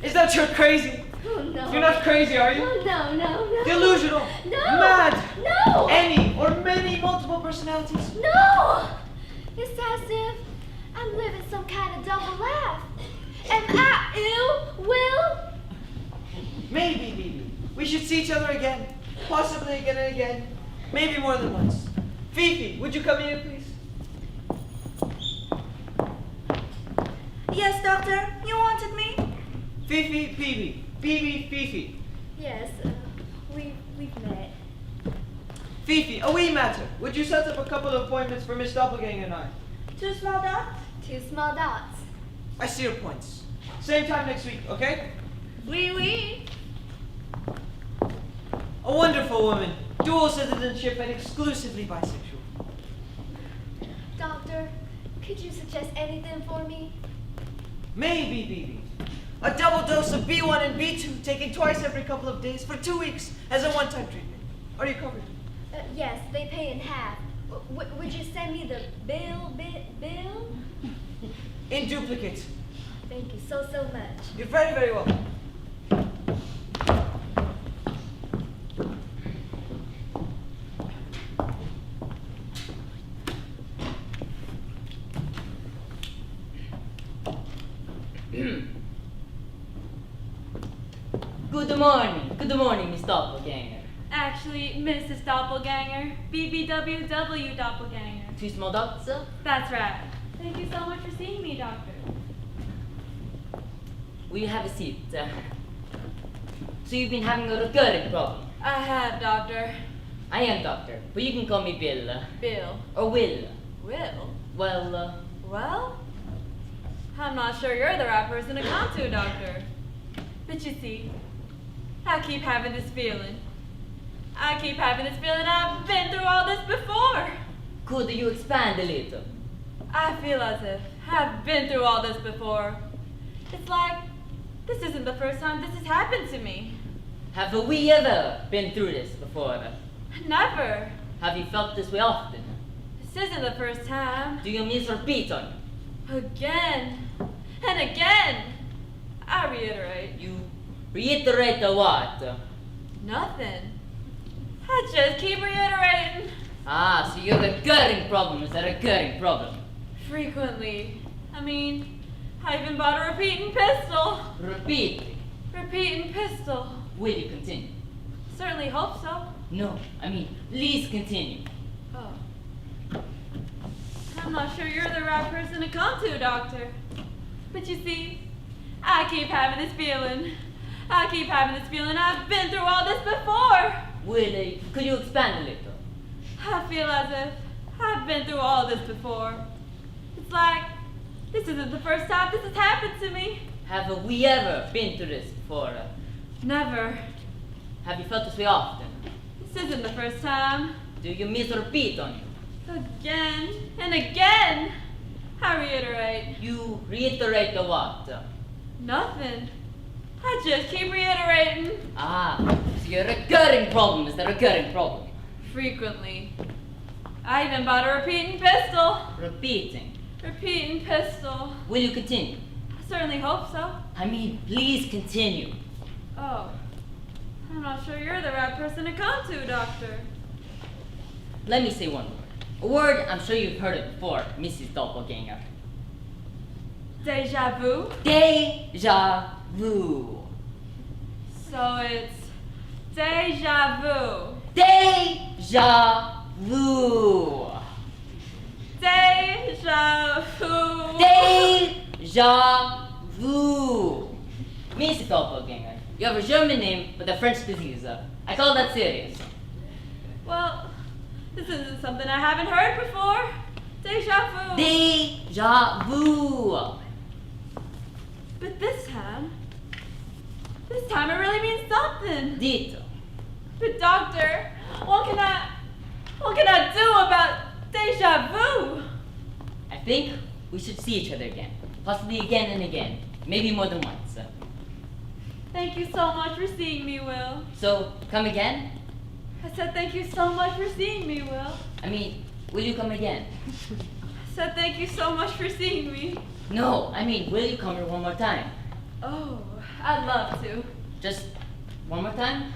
Is that you're crazy? Oh, no. You're not crazy, are you? Oh, no. Delusional. No. Mad. No. Any or many multiple personalities. No. It's as if I'm living some kind of double laugh. Am I ill, Will? Maybe, Bibi. We should see each other again. Possibly again and again. Maybe more than once. Fifi, would you come in, please? Yes, doctor. You wanted me? Fifi, Bibi. Bibi, Fifi. Yes, we've met. Fifi, a wee matter. Would you set up a couple of appointments for Miss Doppelganger and I? Two small dots? Two small dots. I see your points. Same time next week, okay? Oui. A wonderful woman. Dual citizenship and exclusively bisexual. Doctor, could you suggest anything for me? Maybe, Bibi. A double dose of B1 and B2 taken twice every couple of days for 2 weeks as a one-time treatment. Are you covered? Yes, they pay in half. Would you send me the bill? In duplicate. Thank you so much. You're very, very welcome. Good morning, Miss Doppelganger. Actually, Mrs. Doppelganger, BBWW Doppelganger. Two small dots, sir? That's right. Thank you so much for seeing me, doctor. Will you have a seat? So you've been having a recurring problem. I have, doctor. I am doctor, but you can call me Bill. Bill. Or Will. Will? Well, Well, I'm not sure you're the right person to come to, doctor. But you see, I keep having this feeling. I've been through all this before. could you expand a little? I feel as if I've been through all this before. It's like, this isn't the first time this has happened to me. Have we ever been through this before? Never. Have you felt this way often? This isn't the first time. Do you miss repeat on it? Again and again. I reiterate. You reiterate the what? Nothing. I just keep reiterating. Ah, so your recurring problem is a recurring problem. Frequently. I mean, I even bought a repeating pistol. Repeating? Repeating pistol. Will you continue? Certainly hope so. No, I mean, please continue. Oh. I'm not sure you're the right person to come to, doctor. But you see, I keep having this feeling. I've been through all this before. Will, could you expand a little? I feel as if I've been through all this before. It's like, this isn't the first time this has happened to me. Have we ever been through this before? Never. Have you felt this way often? This isn't the first time. Do you miss repeat on it? Again and again. I reiterate. You reiterate the what? Nothing. I just keep reiterating. Ah, so your recurring problem is the recurring problem. Frequently. I even bought a repeating pistol. Repeating? Repeating pistol. Will you continue? I certainly hope so. I mean, please continue. Oh. I'm not sure you're the right person to come to, Doctor. Let me say one word. A word I'm sure you've heard it before, Mrs. Doppelganger. Deja vu? Deja vu. So it's deja vu. Deja vu. Deja vu. Deja vu. Mrs. Doppelganger, you have a German name with a French disease. I call that serious. Well, this isn't something I haven't heard before. Deja vu. Deja vu. But this time it really means something. Dito. But doctor, what can I do about deja vu? I think we should see each other again. Possibly again and again. Maybe more than once. Thank you so much for seeing me, Will. So, come again? I said thank you so much for seeing me, Will. I mean, will you come again? I said thank you so much for seeing me. No, I mean, will you come here one more time? Oh, I'd love to. Just one more time?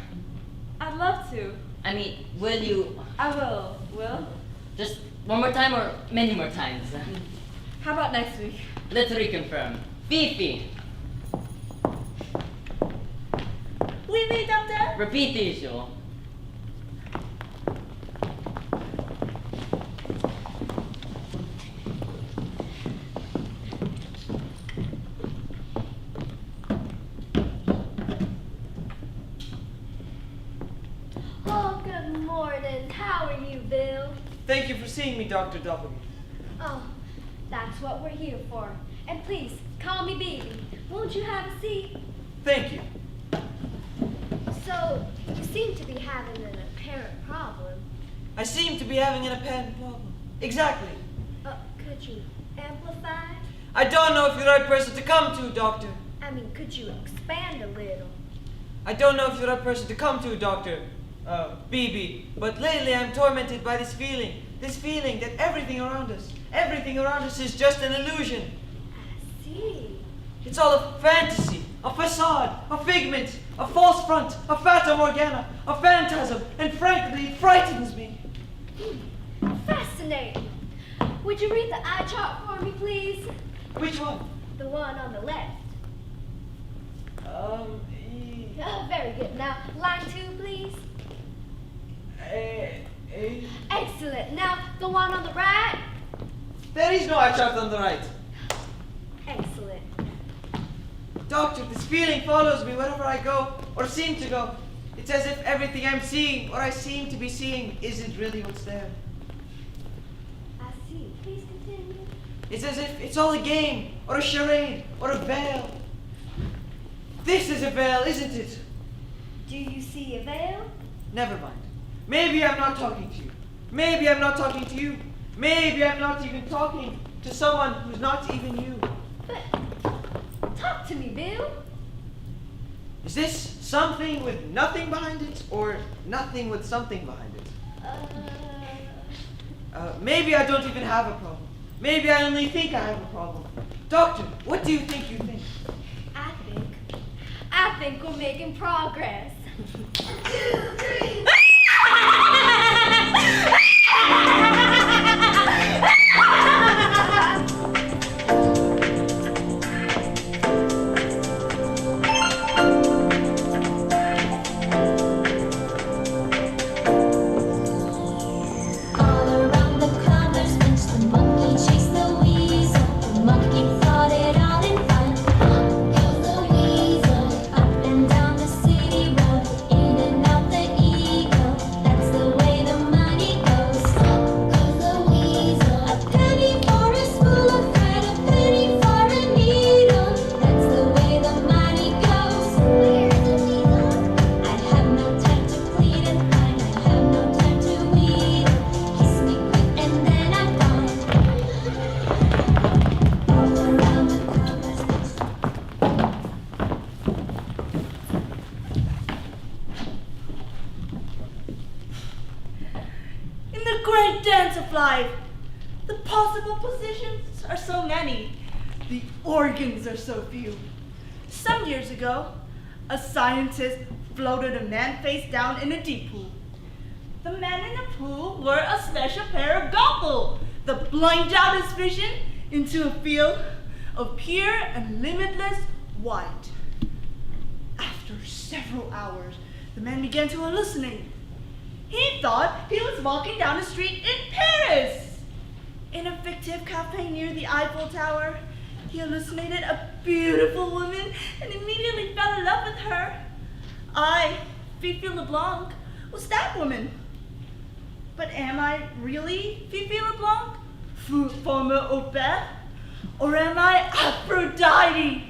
I'd love to. I mean, will you... I will. Will? Just one more time or many more times? How about next week? Let's reconfirm. Fifi. Oui, oui, doctor. Repeat the issue. Oh, good morning. How are you, Bill? Thank you for seeing me, Dr. W. Oh, that's what we're here for. And please, call me baby. Won't you have a seat? Thank you. So, you seem to be having an apparent problem. I seem to be having an apparent problem. Exactly. Could you amplify? I don't know if you're the right person to come to, Doctor. I mean, could you expand a little? I don't know if you're the right person to come to, Doctor. BB. But lately I'm tormented by this feeling that everything around us is just an illusion. I see. It's all a fantasy, a facade, a figment, a false front, a fata morgana, a phantasm, and frankly, it frightens me. Fascinating. Would you read the eye chart for me, please? Which one? The one on the left. Oh, very good. Now, line 2, please. Excellent. Now, the one on the right. There is no eye chart on the right. Excellent. Doctor, this feeling follows me wherever I go, or seem to go. It's as if everything I'm seeing, or I seem to be seeing, isn't really what's there. I see. Please continue. It's as if it's all a game, or a charade, or a veil. This is a veil, isn't it? Do you see a veil? Never mind. Maybe I'm not talking to you. Maybe I'm not talking to you. Maybe I'm not even talking to someone who's not even you. But talk to me, Bill. Is this something with nothing behind it, or nothing with something behind it? Maybe I don't even have a problem. Maybe I only think I have a problem. Doctor, what do you think you think? I think we're making progress. 2, 3. In the great dance of life, the possible positions are so many. The organs are so few. Some years ago, a scientist floated a man face down in a deep pool. The man in the pool wore a special pair of goggles that blind out his vision into a field of pure and limitless white. After several hours, the man began to hallucinate. He thought he was walking down a street in Paris. In a fictive cafe near the Eiffel Tower, he hallucinated a beautiful woman and immediately fell in love with her. I, Fifi LeBlanc, was that woman. But am I really Fifi LeBlanc, former au pair? Or am I Aphrodite,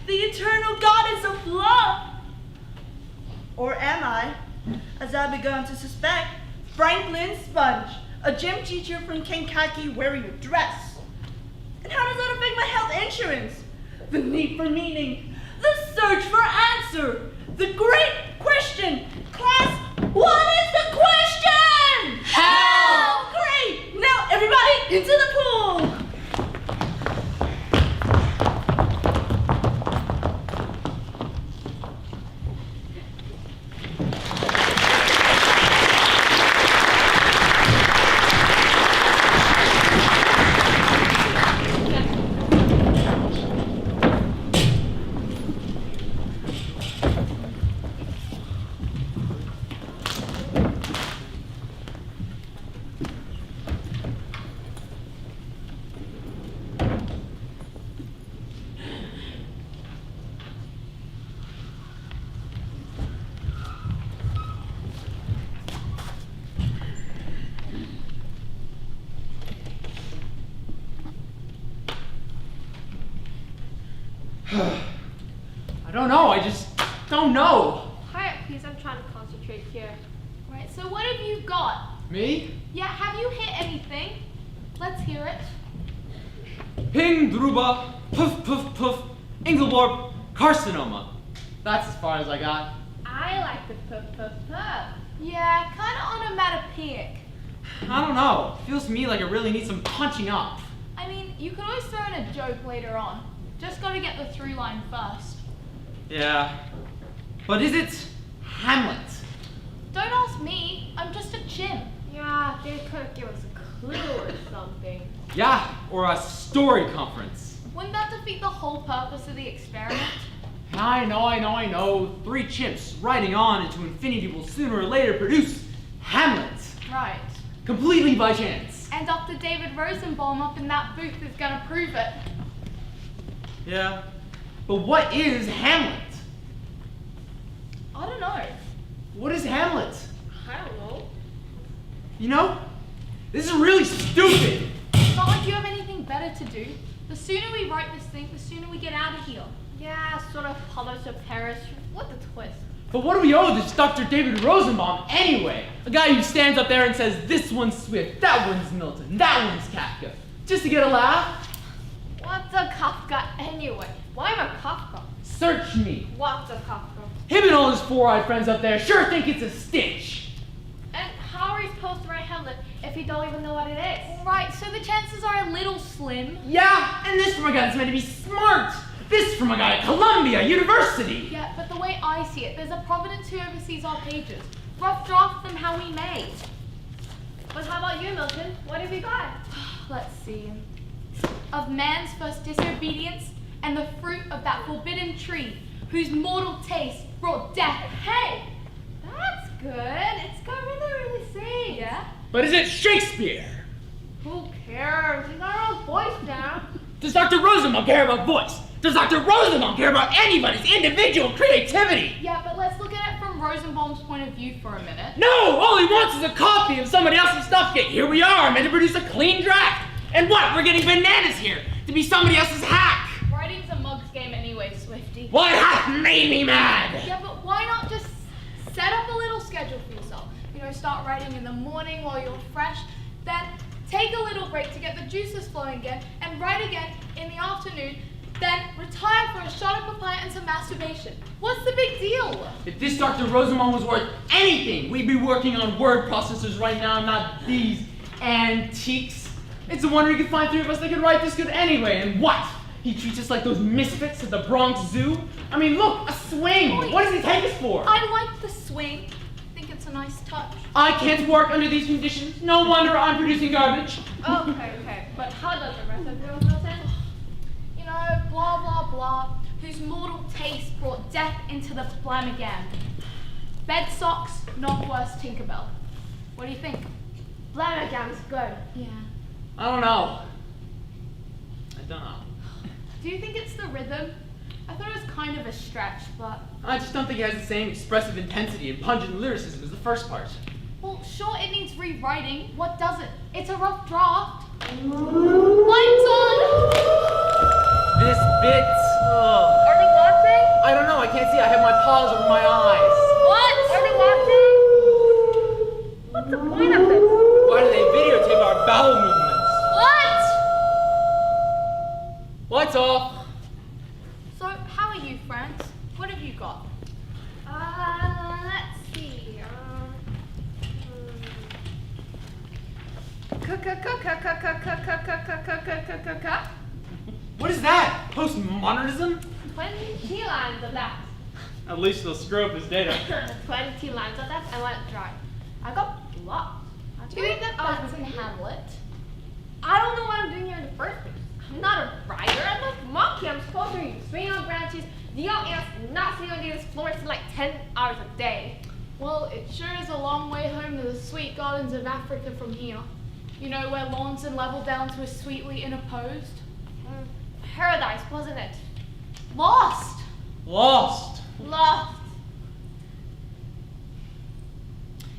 the eternal goddess of love? Or am I, as I've begun to suspect, Franklin Sponge, a gym teacher from Kankakee wearing a dress? And how does that affect my health insurance? The need for meaning, the search for answer, the great question. Class, what is the question? Help! Great! Now everybody into the pool! I don't know, I just don't know. Quiet, please. I'm trying to concentrate here. Right, so what have you got? Me? Yeah, have you hit anything? Let's hear it. Ping, Druba, puff, puff, puff, Engelborg, carcinoma. That's as far as I got. I like the puff, puff, puff. Yeah, kind of onomatopoeic. I don't know. Feels to me like it really needs some punching up. I mean, you can always throw in a joke later on. Just gotta get the through line first. Yeah. But is it Hamlet? Don't ask me. I'm just a chimp. Yeah, they could give us a clue or something. Yeah, or a story conference. Wouldn't that defeat the whole purpose of the experiment? I know. 3 chimps riding on into infinity will sooner or later produce Hamlet. Right. Completely by chance. And Dr. David Rosenbaum up in that booth is gonna prove it. Yeah. But what is Hamlet? I don't know. What is Hamlet? I don't know. You know, this is really stupid. It's not like you have anything better to do. The sooner we write this thing, the sooner we get out of here. Yeah, sort of follows of Paris. What the twist? But what do we owe this Dr. David Rosenbaum anyway? A guy who stands up there and says, this one's Swift, that one's Milton, that one's Kafka. Just to get a laugh? What's a Kafka anyway? Why am I Kafka? Search me. What's a Kafka? Him and all his 4-eyed friends up there sure think it's a stitch. And how are we supposed to write Hamlet if we don't even know what it is? Right, so the chances are a little slim. Yeah, and this from a guy that's meant to be smart. This from a guy at Columbia University. Yeah, but the way I see it, there's a Providence who oversees our pages. Rough draft them how we may. But how about you, Milton? What have you got? Let's see. Of man's first disobedience and the fruit of that forbidden tree, whose mortal taste brought death. Hey, that's good. It's got really sing. Yeah? But is it Shakespeare? Who cares? He's got our own voice now. Does Dr. Rosenbaum care about voice? Does Dr. Rosenbaum care about anybody's individual creativity? Yeah, but let's look at it from Rosenbaum's point of view for a minute. No! All he wants is a copy of somebody else's stuff. Yet here we are, meant to produce a clean draft. And what? We're getting bananas here to be somebody else's hack. Writing's a mug's game anyway, Swifty. What hath made me mad? Yeah, but why not just set up a little schedule for yourself? You know, start writing in the morning while you're fresh, then take a little break to get the juices flowing again, and write again in the afternoon, then retire for a shot of papaya and some masturbation. What's the big deal? If this Dr. Rosenbaum was worth anything, we'd be working on word processors right now, not these antiques. It's a wonder he could find three of us that could write this good anyway. And what? He treats us like those misfits at the Bronx Zoo? I mean, look, a swing! What does he take us for? I like the swing. I think it's a nice touch. I can't work under these conditions. No wonder I'm producing garbage. Okay. But how does the rest of your Milton? You know, blah, blah, blah. Whose mortal taste brought death into the Flanagan. Bed socks, not worse Tinkerbell. What do you think? Flanagan's good. Yeah. I don't know. I don't know. Do you think it's the rhythm? I thought it was kind of a stretch, but... I just don't think it has the same expressive intensity and pungent lyricism as the first part. Well, sure, it needs rewriting. What does it? It's a rough draft. Lights on! This bit... Are they watching? I don't know, I can't see. I have my paws over my eyes. What? Are they watching? What's the point of this? Why do they videotape our bowel movements? What? Lights off. So, how are you, friends? What have you got? Let's see. What is that? Postmodernism? 20 lines of that. At least they'll screw up his data. 20 lines of that. I want it dry. I got lots. Do you think that that's in Hamlet? I don't know what I'm doing here in the first place. I'm not a writer. I'm a monkey. I'm supposed to be swinging on branches, dealing ants, not sitting on these floors for like 10 hours a day. Well, it sure is a long way home to the sweet gardens of Africa from here. You know, where lawns and level downs were sweetly interposed. Paradise, wasn't it? Lost! Lost. Lost.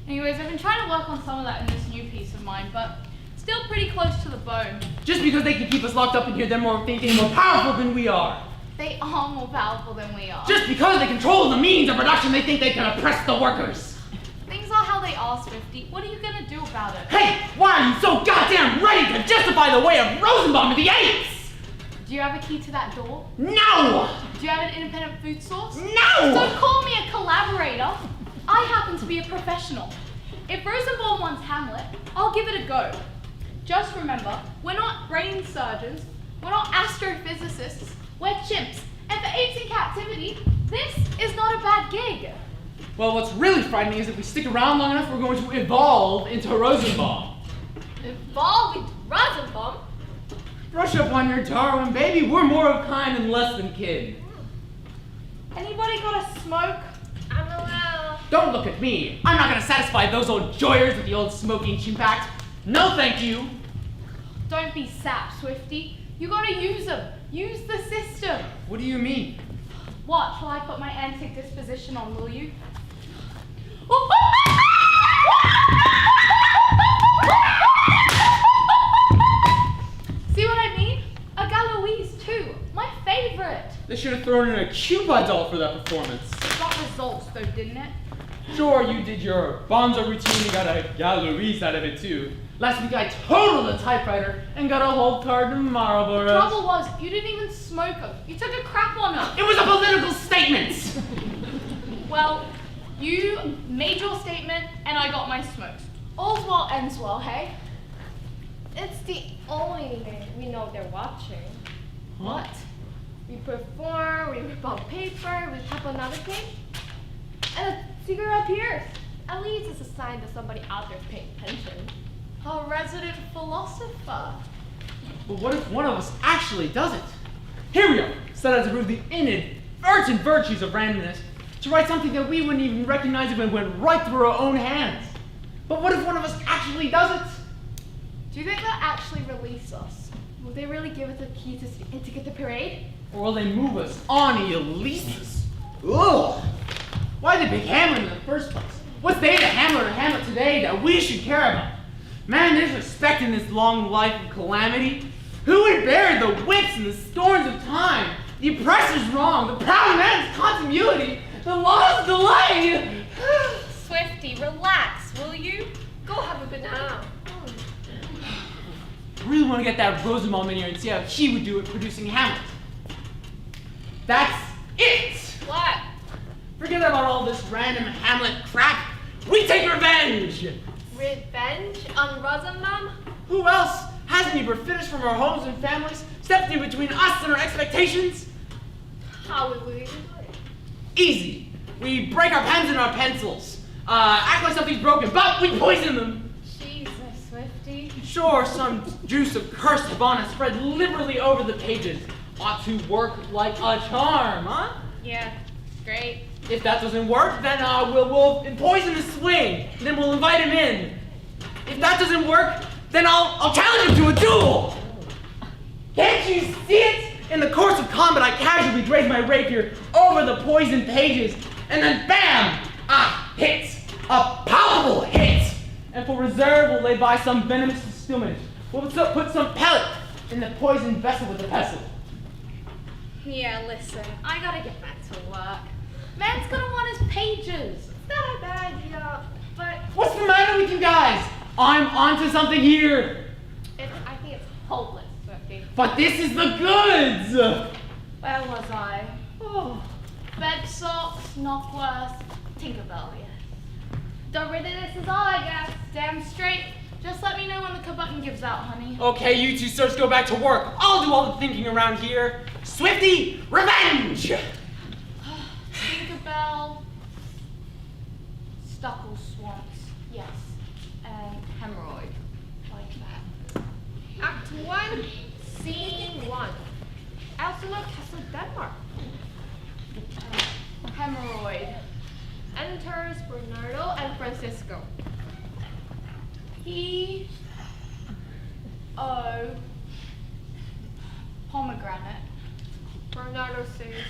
Anyways, I've been trying to work on some of that in this new piece of mine, but still pretty close to the bone. Just because they can keep us locked up in here, they're more thinking more powerful than we are. They are more powerful than we are. Just because they control the means of production, they think they can oppress the workers. Things are how they are, Swifty. What are you gonna do about it? Hey, why are you so goddamn ready to justify the way of Rosenbaum to the apes? Do you have a key to that door? No! Do you have an independent food source? No! So call me a collaborator. I happen to be a professional. If Rosenbaum wants Hamlet, I'll give it a go. Just remember, we're not brain surgeons, we're not astrophysicists, we're chimps. And for apes in captivity, this is not a bad gig. Well, what's really frightening is if we stick around long enough, we're going to evolve into Rosenbaum. Evolve into Rosenbaum? Brush up on your Darwin, baby. We're more of kind and less than kin. Anybody got a smoke? I'm allowed. Don't look at me. I'm not going to satisfy those old joyers with the old smoking chimp act. No, thank you. Don't be sap, Swifty. You gotta use them. Use the system. What do you mean? Watch while I put my antic disposition on, will you? See what I mean? A Galoise too. My favorite. They should have thrown in a Cupid doll for that performance. Got results though, didn't it? Sure, you did your bonzo routine and got a Galoise out of it too. Last week I totaled a typewriter and got a whole carton of Marlboros. The trouble was, you didn't even smoke them. You took a crap on them. It was a political statement! Well, you made your statement and I got my smokes. All's well ends well, hey? It's the only way we know they're watching. What? We perform, we rip out paper, we tap another page, and a cigarette appears. At least it's a sign that somebody out there is paying attention. A resident philosopher. But what if one of us actually does it? Here we are, set out to prove the inadvertent virtues of randomness, to write something that we wouldn't even recognize if it went right through our own hands. But what if one of us actually does it? Do you think they'll actually release us? Will they really give us a key to get the parade? Or will they move us on Ulysses? Ugh! Why did they pick Hamlet in the first place? What's they to Hamlet or Hamlet today that we should care about? Man, there's respect in this long life of calamity. Who would bear the whips and the scorns of time? The oppressor's wrong, the proud man's continuity, the law's delay! Swifty, relax, will you? Go have a banana. I really want to get that Rosenbaum in here and see how he would do it producing Hamlet. That's it! What? Forget about all this random Hamlet crap. We take revenge! Revenge on Rosenbaum? Who else Hasn't even finished from our homes and families, stepped in between us and our expectations? How would we even do it? Easy. We break our pens and our pencils. Act like something's broken, but we poison them. Jesus, Swifty. Sure, some juice of cursed vana spread liberally over the pages. Ought to work like a charm, huh? Yeah, great. If that doesn't work, then we'll poison the swing. Then we'll invite him in. If that doesn't work, then I'll challenge him to a duel. Can't you see it? In the course of combat, I casually graze my rapier over the poisoned pages, and then bam! Hit! A palpable hit! And for reserve, we'll lay by some venomous stomach. We'll put some pellet in the poisoned vessel with the pestle. Yeah, listen, I gotta get back to work. Man's gonna want his pages. It's not a bad idea, but What's the matter with you guys? I'm onto something here. I think it's hopeless, Swifty. But this is the goods! Where was I? Oh, bed socks, knockwurst, Tinkerbell, yes. Don't really this is all, I guess. Damn straight. Just let me know when the kabutton gives out, honey. Okay, you two search go back to work. I'll do all the thinking around here. Swifty, revenge! Tinkerbell, Stuckle swamps, yes, and hemorrhoid, like that. Act 1, Scene 1. Elsinore Castle, Denmark. Hemorrhoid. Enters Bernardo and Francisco. Pomegranate. Bernardo says,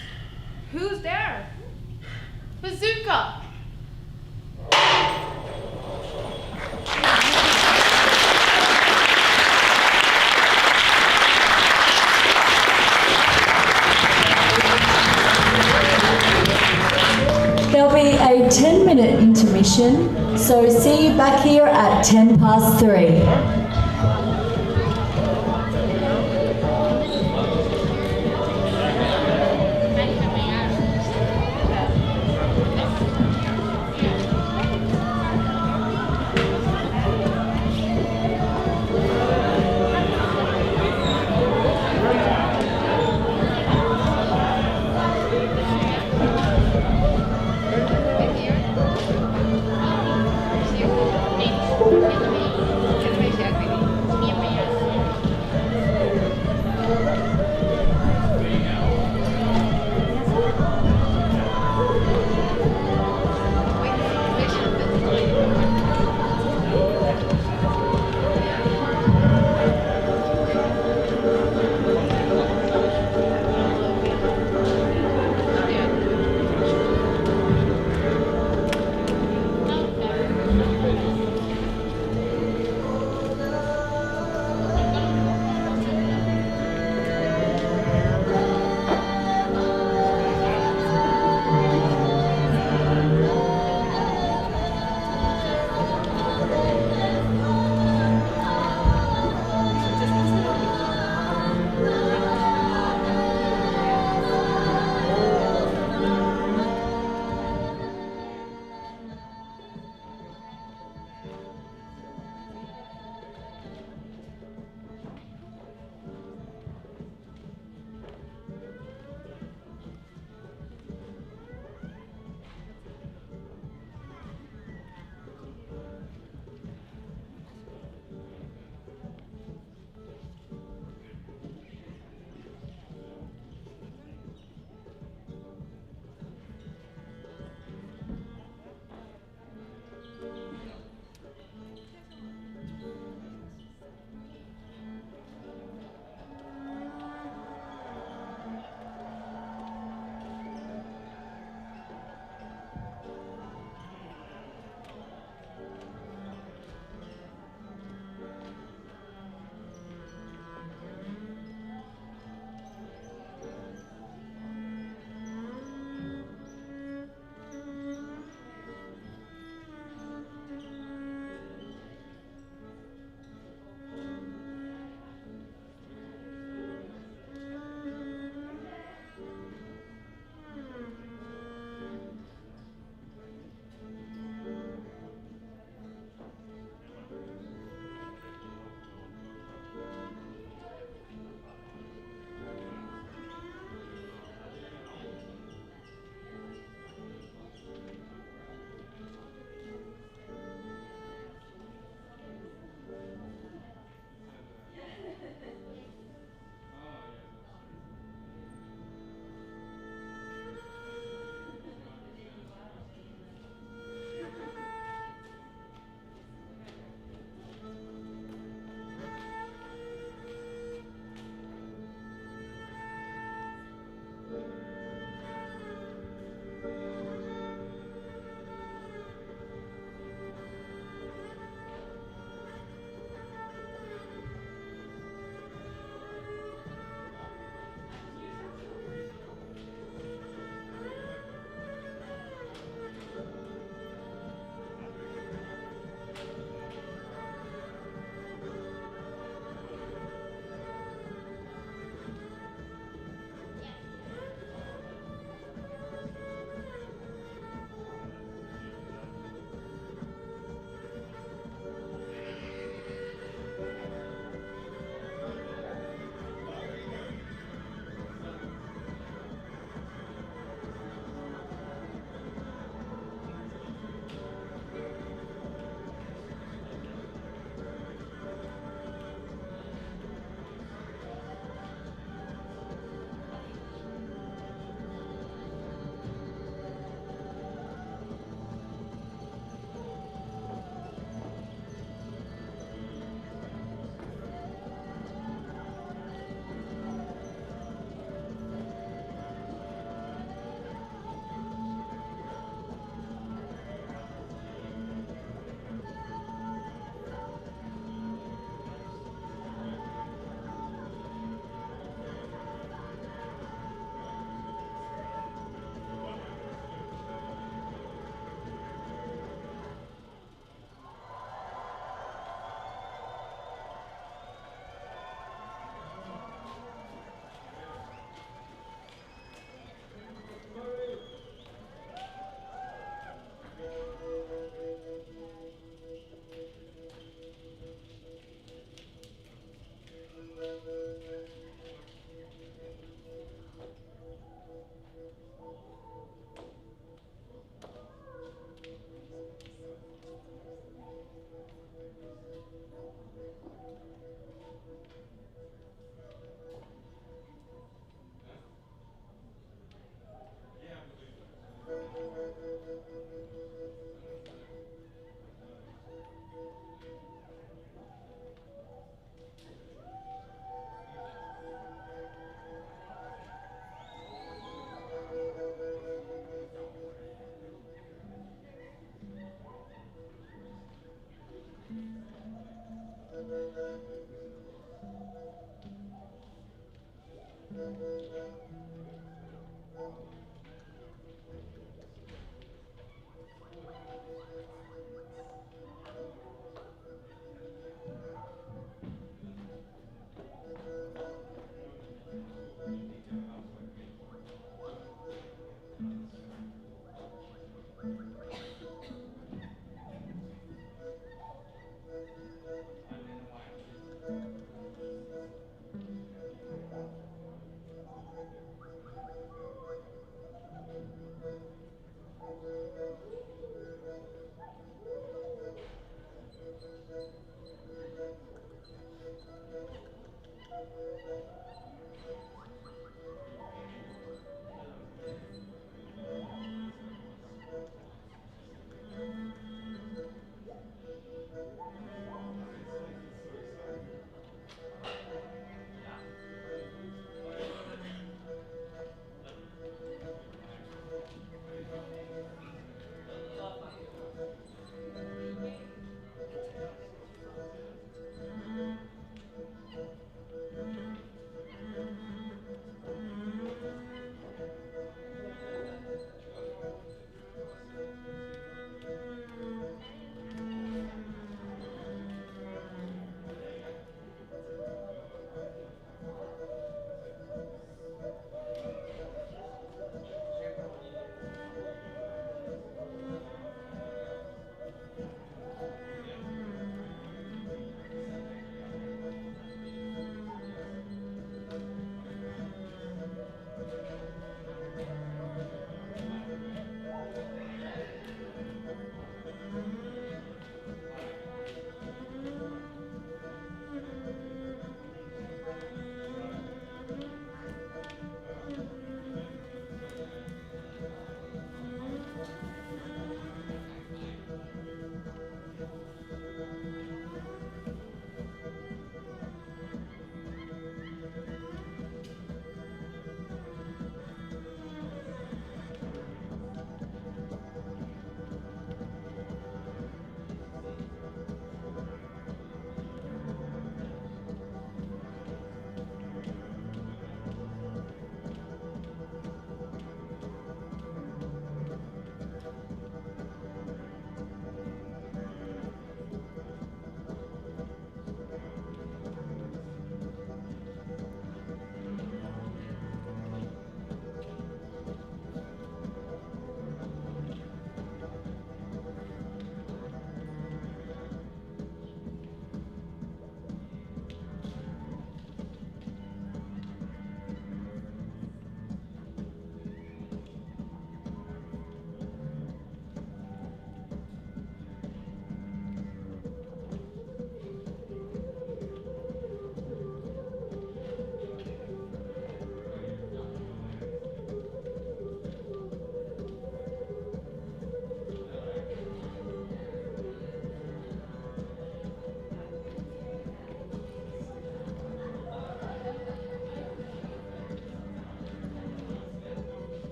"Who's there?" Bazooka! There'll be a 10-minute intermission, so see you back here at 3:10.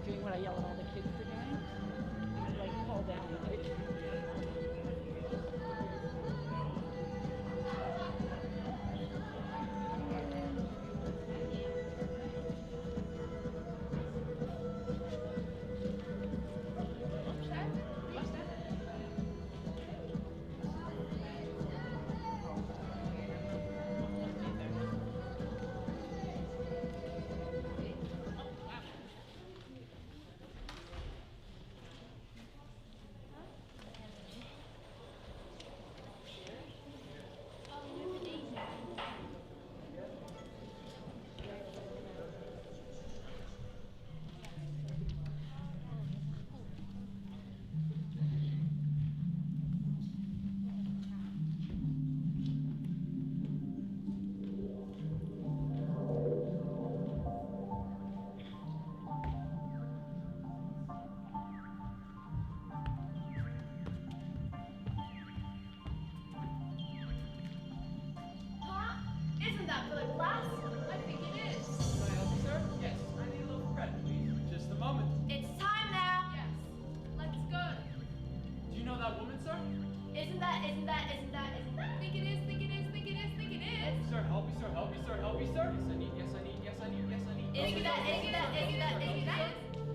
Doing what I yell at all the kids for doing. Like, fall down, right? Isn't that Philip Glass? I think it is. Can I help you, sir? Yes, I need a loaf of bread, please. Just a moment. It's time now. Yes. Let's go. Do you know that woman, sir? Isn't that? Think it is. Sir, help me, sir, help me, sir, help me, sir. Yes, I need. Isn't that?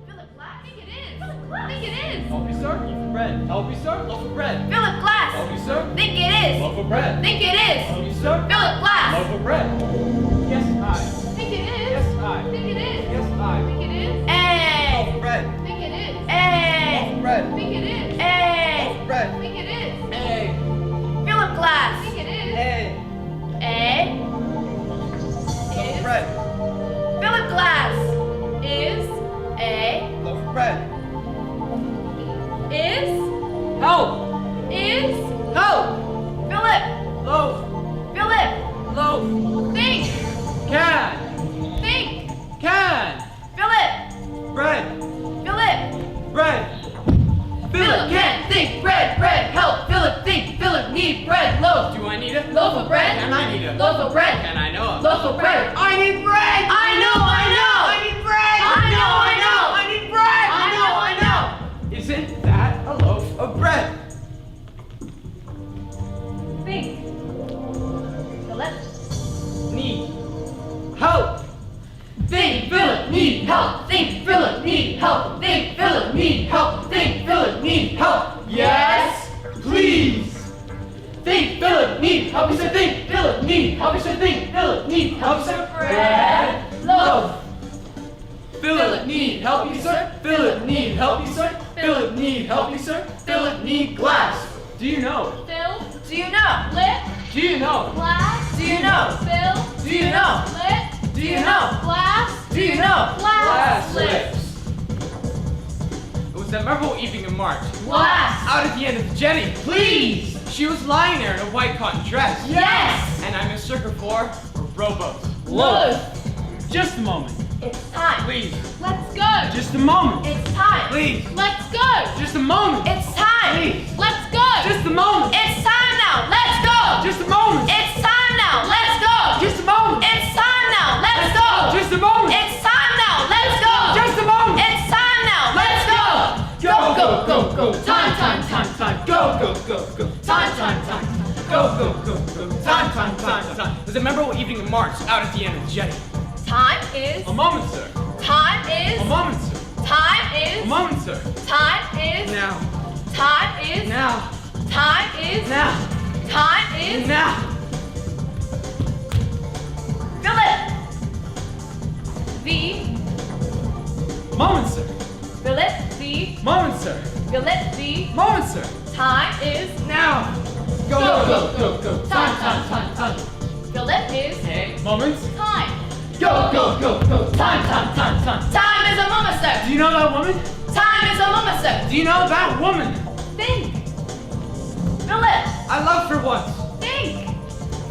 Philip Glass? Think it is. Think it is. Help me, sir. Loaf of bread. Help me, sir. Loaf of bread. Philip Glass. Help me, sir. Think it is. Loaf of bread. Think it is. Help me, sir. Philip Glass. Loaf of bread. Yes, I. Think it is. Yes, I. Think it is. Yes, I. Think it is. Loaf of bread. Think it is. Loaf of bread. Think it is. Loaf of bread. Think it is. Hey. Philip Glass. Think it is. Hey. Loaf of bread. Philip Glass is a Loaf of bread. is Help. is Help. Philip Loaf. Philip Loaf. think Can. Philip Bread. Philip Bread. Philip can't think bread help Philip think Philip need bread loaf Do I need a loaf of bread Can I need a loaf of bread Can I know a loaf of bread I need bread. I know I need bread. I know I need bread. I know Isn't that a loaf? Of bread. think Philip Need. Help. think Philip need help think Philip need help think Philip need help think Philip need help Yes, please. think Philip need help sir think Philip need help sir think Philip need help sir bread loaf Philip need help you, sir. Philip need help you, sir. Philip need help you, sir. Philip need glass. Do you know? Phil do you know lip Do you know? glass do you know Phil Do you know? lip Do you know? glass Do you know? glass lips. It was that memorable evening in March. glass Out at the end of the jetty. please She was lying there in a white cotton dress. yes And I mistook her for a rowboat. loaf Just a moment. it's time Please. let's go Just a moment. it's time Please. let's go Just a moment. it's time Please. let's go Just a moment. it's time now let's go Just a moment. it's time now let's go Just a moment. it's time now let's go Just a moment. it's time now let's go Just a moment. it's time now let's go Go. time Go. time Go. Time. It was a memorable evening in March out at the end of the jetty. time is A moment, sir. time is A moment, sir. time A is moment, sir. time is Now. time is Now. time is Now. time is Now. Philip the Moment, sir. Philip the Moment, sir. Philip the Moment, sir. time is Now. Go. time Philip is Moment. time Go. time time is a moment sir Do you know that woman? time is a moment sir Do you know that woman? think Philip I loved her once. think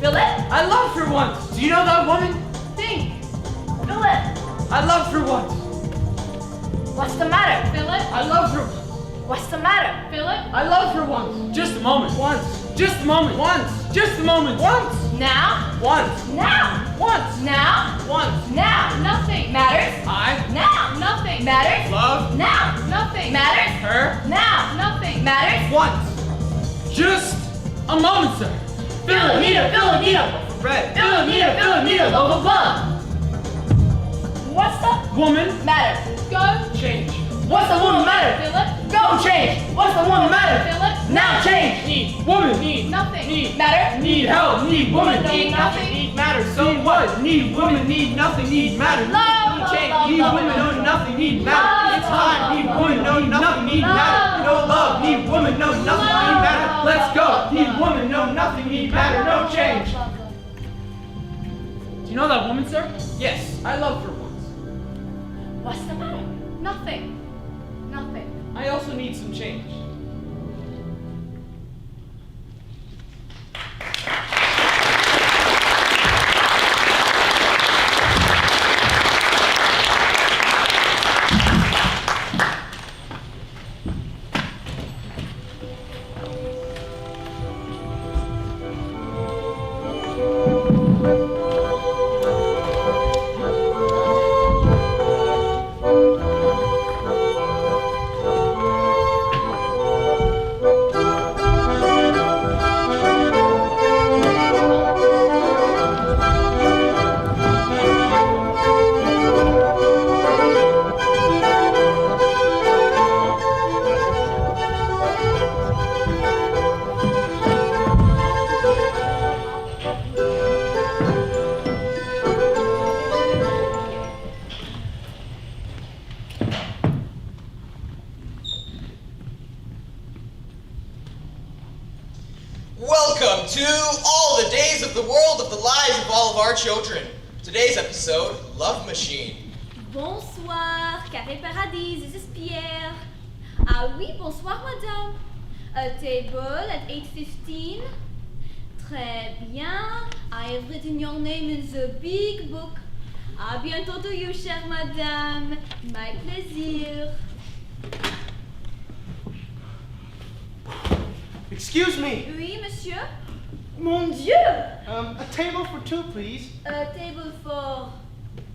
Philip I loved her once. Do you know that woman? think Philip I loved her once. what's the matter Philip I loved her. what's the matter Philip I loved her once. Just a moment. Once. Just a moment. Once. Just a moment. Once. now Once. now Once. now Once. now nothing matters I now nothing matters love now nothing matters her now nothing matters Once. just a moment, sir. Philip need a Bread. Philip need a loaf of bun what's the Woman, matter go change. what's the woman matter Philip go change what's the woman matter Philip now change Need. Woman, need. nothing Need. matter Need help. Need woman. Need nothing. Need matter. So what? Need woman. Need nothing. Need matter. Love, Need change. love, Need love, woman. love. No nothing. Need matter. Love, It's time. love, Need love, woman. No nothing. Need matter. No love. Need woman. No nothing. Need matter. Let's go. Need woman. No nothing. Need matter. No change. Do you know that woman, sir? Yes, I loved her once. what's the matter nothing I also need some change. of our children. Today's episode, Love Machine. Bonsoir, Café Paradis, this is Pierre. Ah oui, bonsoir madame. A table at 8:15. Très bien. I have written your name in the big book. À bientôt to you, chère madame. My plaisir. Excuse me. Oui, monsieur. Mon Dieu! A table for two, please. A table for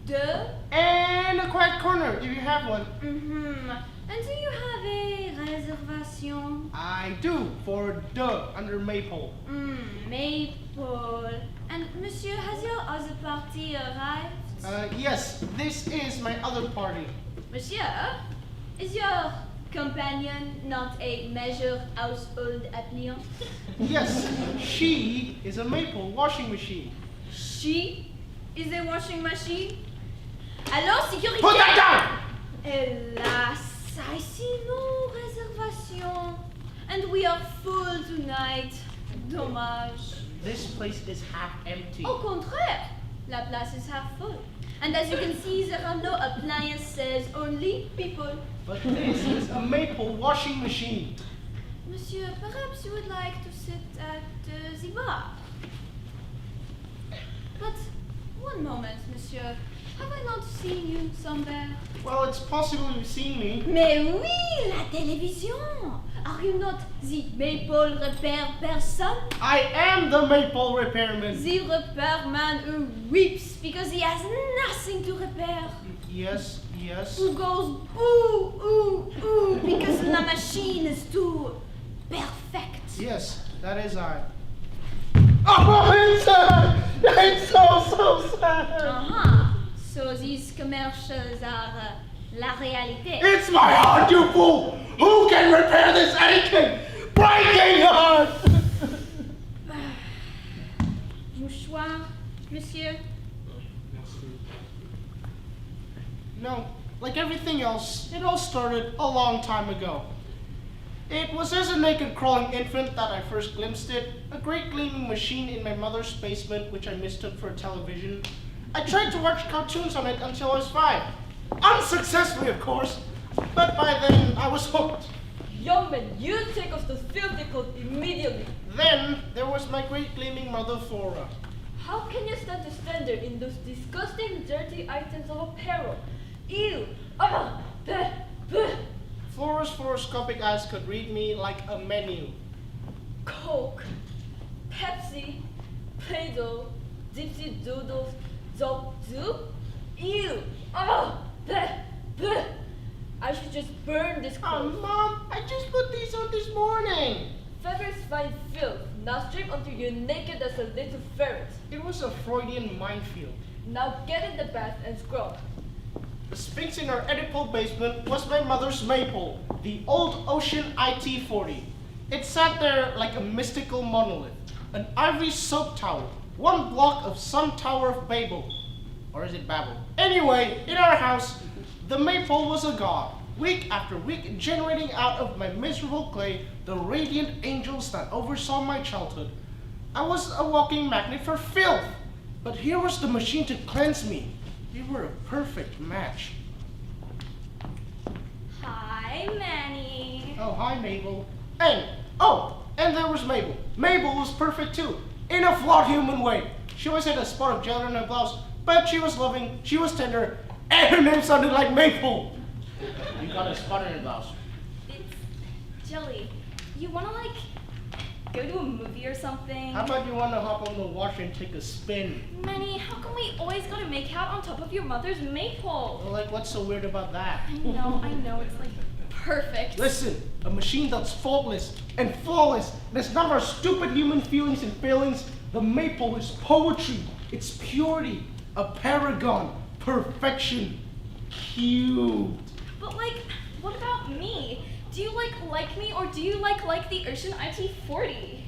deux. And a quiet corner, if you have one. Mm-hmm. And do you have a réservation? I do, for deux, under Maple. Maple. And monsieur, has your other party arrived? Yes, this is my other party. Monsieur, is your companion not a measured household appliance? Yes, she is a Maple washing machine. She is a washing machine? Allô, sécurité! Put that down! Hélas, I see no reservation. And we are full tonight. Dommage. This place is half empty. Au contraire, la place is half full. And as you can see, there are no appliances, only people. But this is a Maple washing machine. Monsieur, perhaps you would like to sit at the bar. But one moment, monsieur. Have I not seen you somewhere? Well, it's possible you've seen me. Mais oui, la télévision. Are you not the Maple repair person? I am the Maple repairman. The repairman who weeps because he has nothing to repair. Yes. Who goes ooh, ooh, ooh because la machine is too perfect. Yes, that is I. Oh, it's sad! It's so sad! Uh-huh. So these commercials are la réalité. It's my heart, you fool! Who can repair this aching, breaking heart? Mouchoir, monsieur? No, like everything else, it all started a long time ago. It was as a naked crawling infant that I first glimpsed it, a great gleaming machine in my mother's basement which I mistook for a television. I tried to watch cartoons on it until I was 5. Unsuccessfully, of course, but by then I was hooked. Young man, you take off those filthy clothes immediately. Then there was my great gleaming mother Flora. How can you stand to stand there in those disgusting, dirty items of apparel? Ew! Ah! Bleh! Bleh! Flora's fluoroscopic eyes could read me like a menu. Coke, Pepsi, Play-Doh, Dipsy Doodles, Zop-Zoop? Ew! Ah! Bleh! Bleh! I should just burn this clothes. Oh, Mom, I just put these on this morning. Feathers find filth. Now strip until you're naked as a little ferret. It was a Freudian minefield. Now get in the bath and scrub. The Sphinx in our Oedipal basement was my mother's Maple, the old Ocean IT-40. It sat there like a mystical monolith, an ivory soap tower, one block of some Tower of Babel. Or is it Babel? Anyway, in our house, the Maple was a god, week after week generating out of my miserable clay the radiant angels that oversaw my childhood. I was a walking magnet for filth, but here was the machine to cleanse me. We were a perfect match. Hi, Manny. Oh, hi, Mabel. And there was Mabel. Mabel was perfect too, in a flawed human way. She always had a spot of jelly on her blouse, but she was loving, she was tender, and her name sounded like Maple. You got a spot on your blouse. It's Jelly. You wanna go to a movie or something? How about you wanna hop on the washer and take a spin? Manny, how come we always gotta make out on top of your mother's Maple? Well, what's so weird about that? I know, it's perfect. Listen, a machine that's faultless and flawless, that's not our stupid human feelings and failings. The Maple is poetry, it's purity, a paragon, perfection, cute. But what about me? Do you like me, or do you like the Ocean IT-40?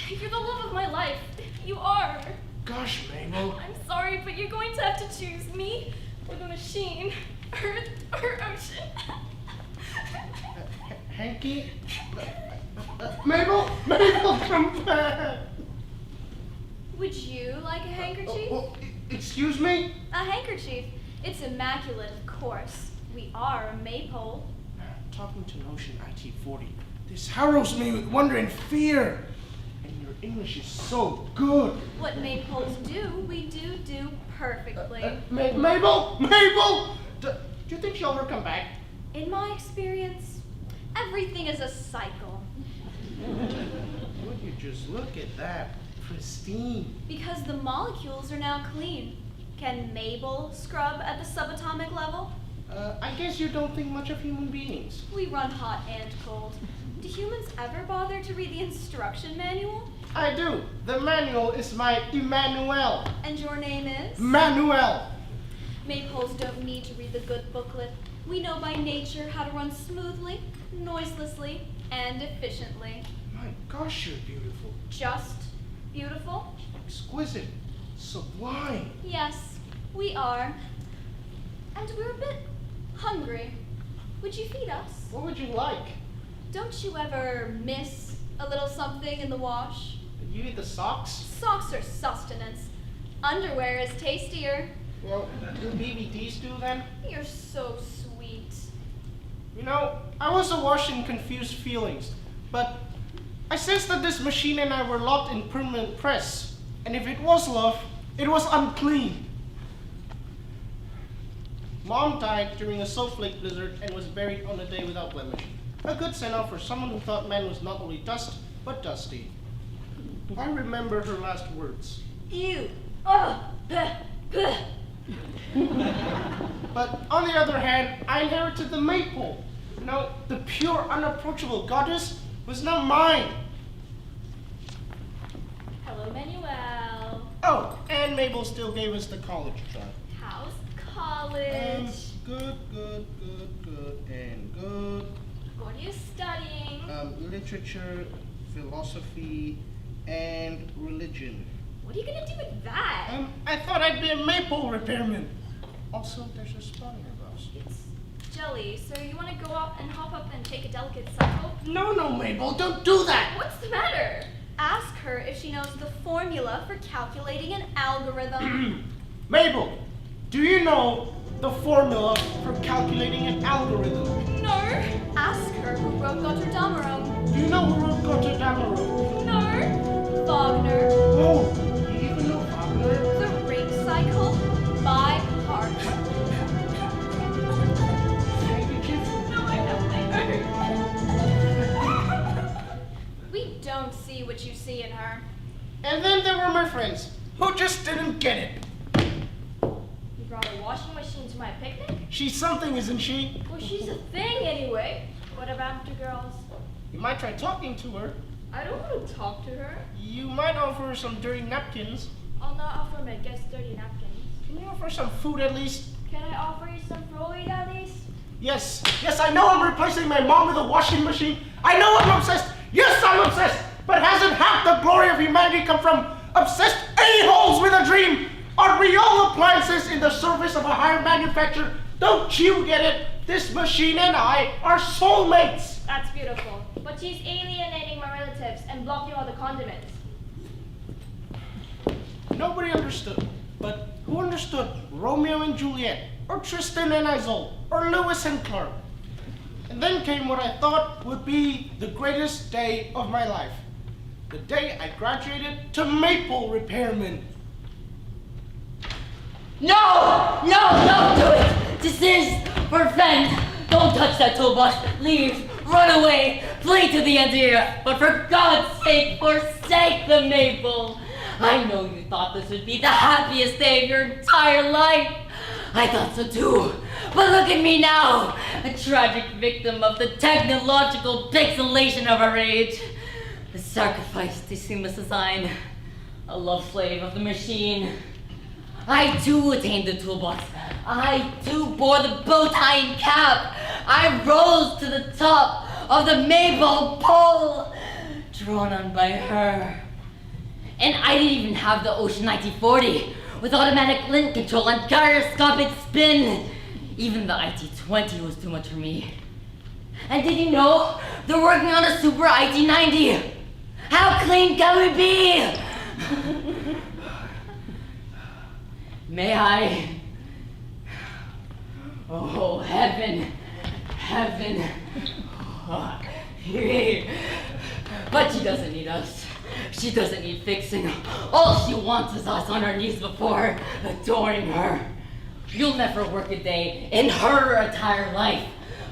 You're the love of my life. You are. Gosh, Mabel. I'm sorry, but you're going to have to choose me or the machine, Earth or Ocean. Hanky? Mabel, come back. Would you like a handkerchief? Excuse me? A handkerchief. It's immaculate, of course. We are a maypole. Talking to Notion IT40, this harrows me with wonder and fear. And your English is so good. What maypoles do, we do perfectly. Mabel? Mabel? Do you think she'll ever come back? In my experience, everything is a cycle. Would you just look at that? Pristine. Because the molecules are now clean. Can Mabel scrub at the subatomic level? I guess you don't think much of human beings. We run hot and cold. Do humans ever bother to read the instruction manual? I do. The manual is my Emmanuel. And your name is? Manuel. Maypoles don't need to read the good booklet. We know by nature how to run smoothly, noiselessly, and efficiently. My gosh, you're beautiful. Just beautiful? Exquisite. Sublime. Yes, we are. And we're a bit hungry. Would you feed us? What would you like? Don't you ever miss a little something in the wash? You eat the socks? Socks are sustenance. Underwear is tastier. Well, do BBDs do then? You're so sweet. You know, I was awash in confused feelings, but I sensed that this machine and I were locked in permanent press. And if it was love, it was unclean. Mom died during a snowflake blizzard and was buried on a day without blemish. A good send-off for someone who thought man was not only dust, but dusty. I remember her last words. Ew. Ugh. Bleh. Bleh. But on the other hand, I inherited the maypole. You know, the pure, unapproachable goddess was not mine. Hello, Manuel. Oh, and Mabel still gave us the college job. How's college? Good, and good. What are you studying? Literature, philosophy, and religion. What are you gonna do with that? I thought I'd be a maypole repairman. Also, there's a spot in your blouse. It's jelly, so you wanna go out and hop up and take a delicate cycle? No, Mabel, don't do that! What's the matter? Ask her if she knows the formula for calculating an algorithm. Mabel, do you know the formula for calculating an algorithm? No. Ask her who wrote Götterdammerung. Do you know who wrote Götterdammerung? No. Wagner. Oh, you even know Wagner? The ring cycle by heart. No, I don't. We don't see what you see in her. And then there were my friends, who just didn't get it. You brought a washing machine to my picnic? She's something, isn't she? Well, she's a thing anyway. What about the girls? You might try talking to her. I don't want to talk to her. You might offer her some dirty napkins. I'll not offer my guests dirty napkins. Can you offer some food at least? Can I offer you some Freud at least? Yes, I know I'm replacing my mom with a washing machine. I know I'm obsessed. Yes, I'm obsessed. But hasn't half the glory of humanity come from obsessed a-holes with a dream? Are we all appliances in the service of a higher manufacturer? Don't you get it? This machine and I are soulmates. That's beautiful. But she's alienating my relatives and blocking all the condiments. Nobody understood. But who understood Romeo and Juliet, or Tristan and Isolde, or Lewis and Clark? And then came what I thought would be the greatest day of my life. The day I graduated to maple repairman. No! No, don't do it! This is for friends. Don't touch that toolbox. Leave. Run away. Flee to the ends of the earth. But for God's sake, forsake the maple. I know you thought this would be the happiest day of your entire life. I thought so too. But look at me now. A tragic victim of the technological pixelation of our age. A sacrifice to seamless design. A love slave of the machine. I too attained the toolbox. I too bore the bow tie and cap. I rose to the top of the maple pole, drawn on by her. And I didn't even have the Ocean 1940 with automatic link control and gyroscopic spin. Even the IT-20 was too much for me. And did you know they're working on a super IT-90? How clean can we be? May I? Oh, heaven. Oh, but she doesn't need us. She doesn't need fixing. All she wants is us on our knees before her, adoring her. You'll never work a day in her entire life,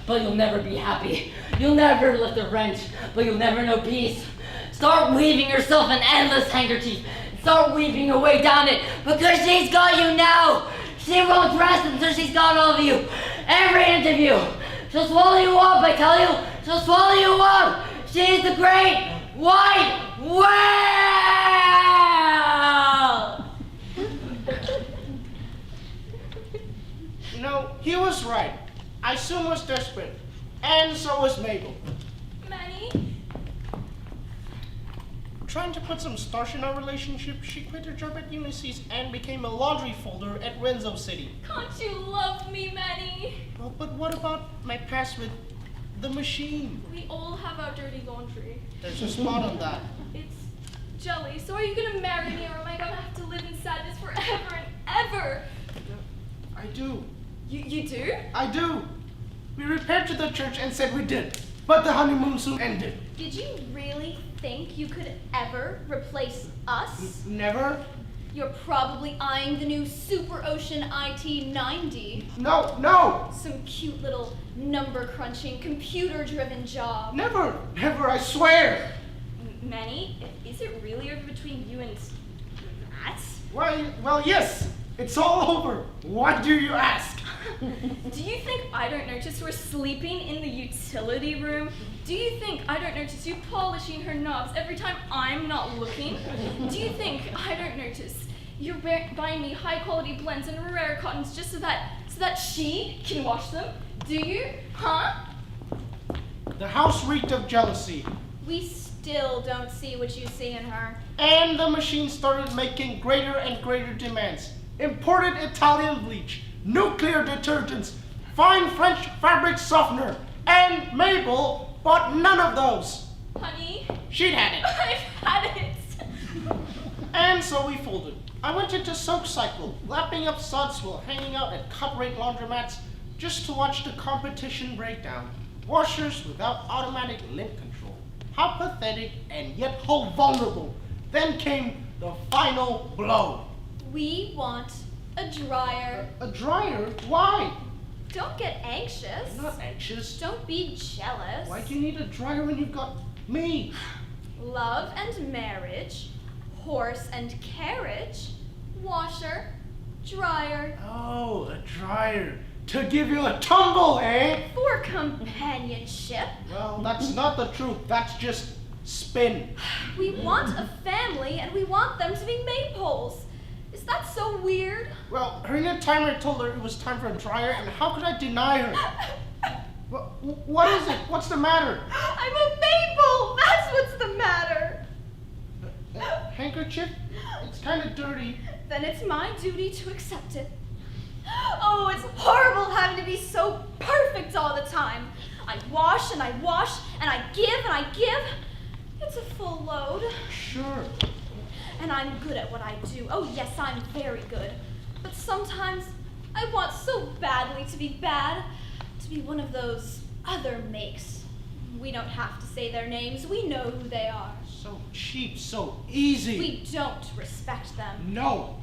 but you'll never be happy. You'll never lift a wrench, but you'll never know peace. Start weaving yourself an endless handkerchief. Start weaving your way down it, because she's got you now. She won't rest until she's got all of you. Every interview. She'll swallow you up, I tell you. She'll swallow you up. She's the great white whale! No, he was right. I soon was desperate. And so was Mabel. Manny? Trying to put some starch in our relationship, she quit her job at UNIS and became a laundry folder at Renzo City. Can't you love me, Manny? Well, but what about my past with the machine? We all have our dirty laundry. There's a spot on that. It's jelly. So are you gonna marry me, or am I gonna have to live in sadness forever and ever? I do. You do? I do. We repaired to the church and said we did, but the honeymoon soon ended. Did you really think you could ever replace us? Never. You're probably eyeing the new Super Ocean IT-90. No. Some cute little number-crunching, computer-driven job. Never, I swear. Manny, is it really over between you and that? Well, yes. It's all over. Why do you ask? Do you think I don't notice we're sleeping in the utility room? Do you think I don't notice you polishing her knobs every time I'm not looking? Do you think I don't notice you're buying me high-quality blends and rare cottons just so that she can wash them? Do you? Huh? The house reeked of jealousy. We still don't see what you see in her. And the machine started making greater and greater demands. Imported Italian bleach, nuclear detergents, fine French fabric softener, and Mabel bought none of those. Honey? She'd had it. I've had it. And so we folded. I went into soak cycle, lapping up suds while hanging out at cut-rate laundromats just to watch the competition break down. Washers without automatic lint control. How pathetic and yet how vulnerable. Then came the final blow. We want a dryer. A dryer? Why? Don't get anxious. I'm not anxious. Don't be jealous. Why do you need a dryer when you've got me? Love and marriage, horse and carriage, washer, dryer. Oh, a dryer. To give you a tumble, eh? For companionship. Well, that's not the truth. That's just spin. We want a family and we want them to be maypoles. Is that so weird? Well, her inner timer told her it was time for a dryer, and how could I deny her? What is it? What's the matter? I'm a maple! That's what's the matter! Handkerchief? It's kind of dirty. Then it's my duty to accept it. Oh, it's horrible having to be so perfect all the time. I wash and I wash, and I give and I give. It's a full load. Sure. And I'm good at what I do. Oh yes, I'm very good. But sometimes I want so badly to be bad, to be one of those other makes. We don't have to say their names. We know who they are. So cheap, so easy. We don't respect them. No.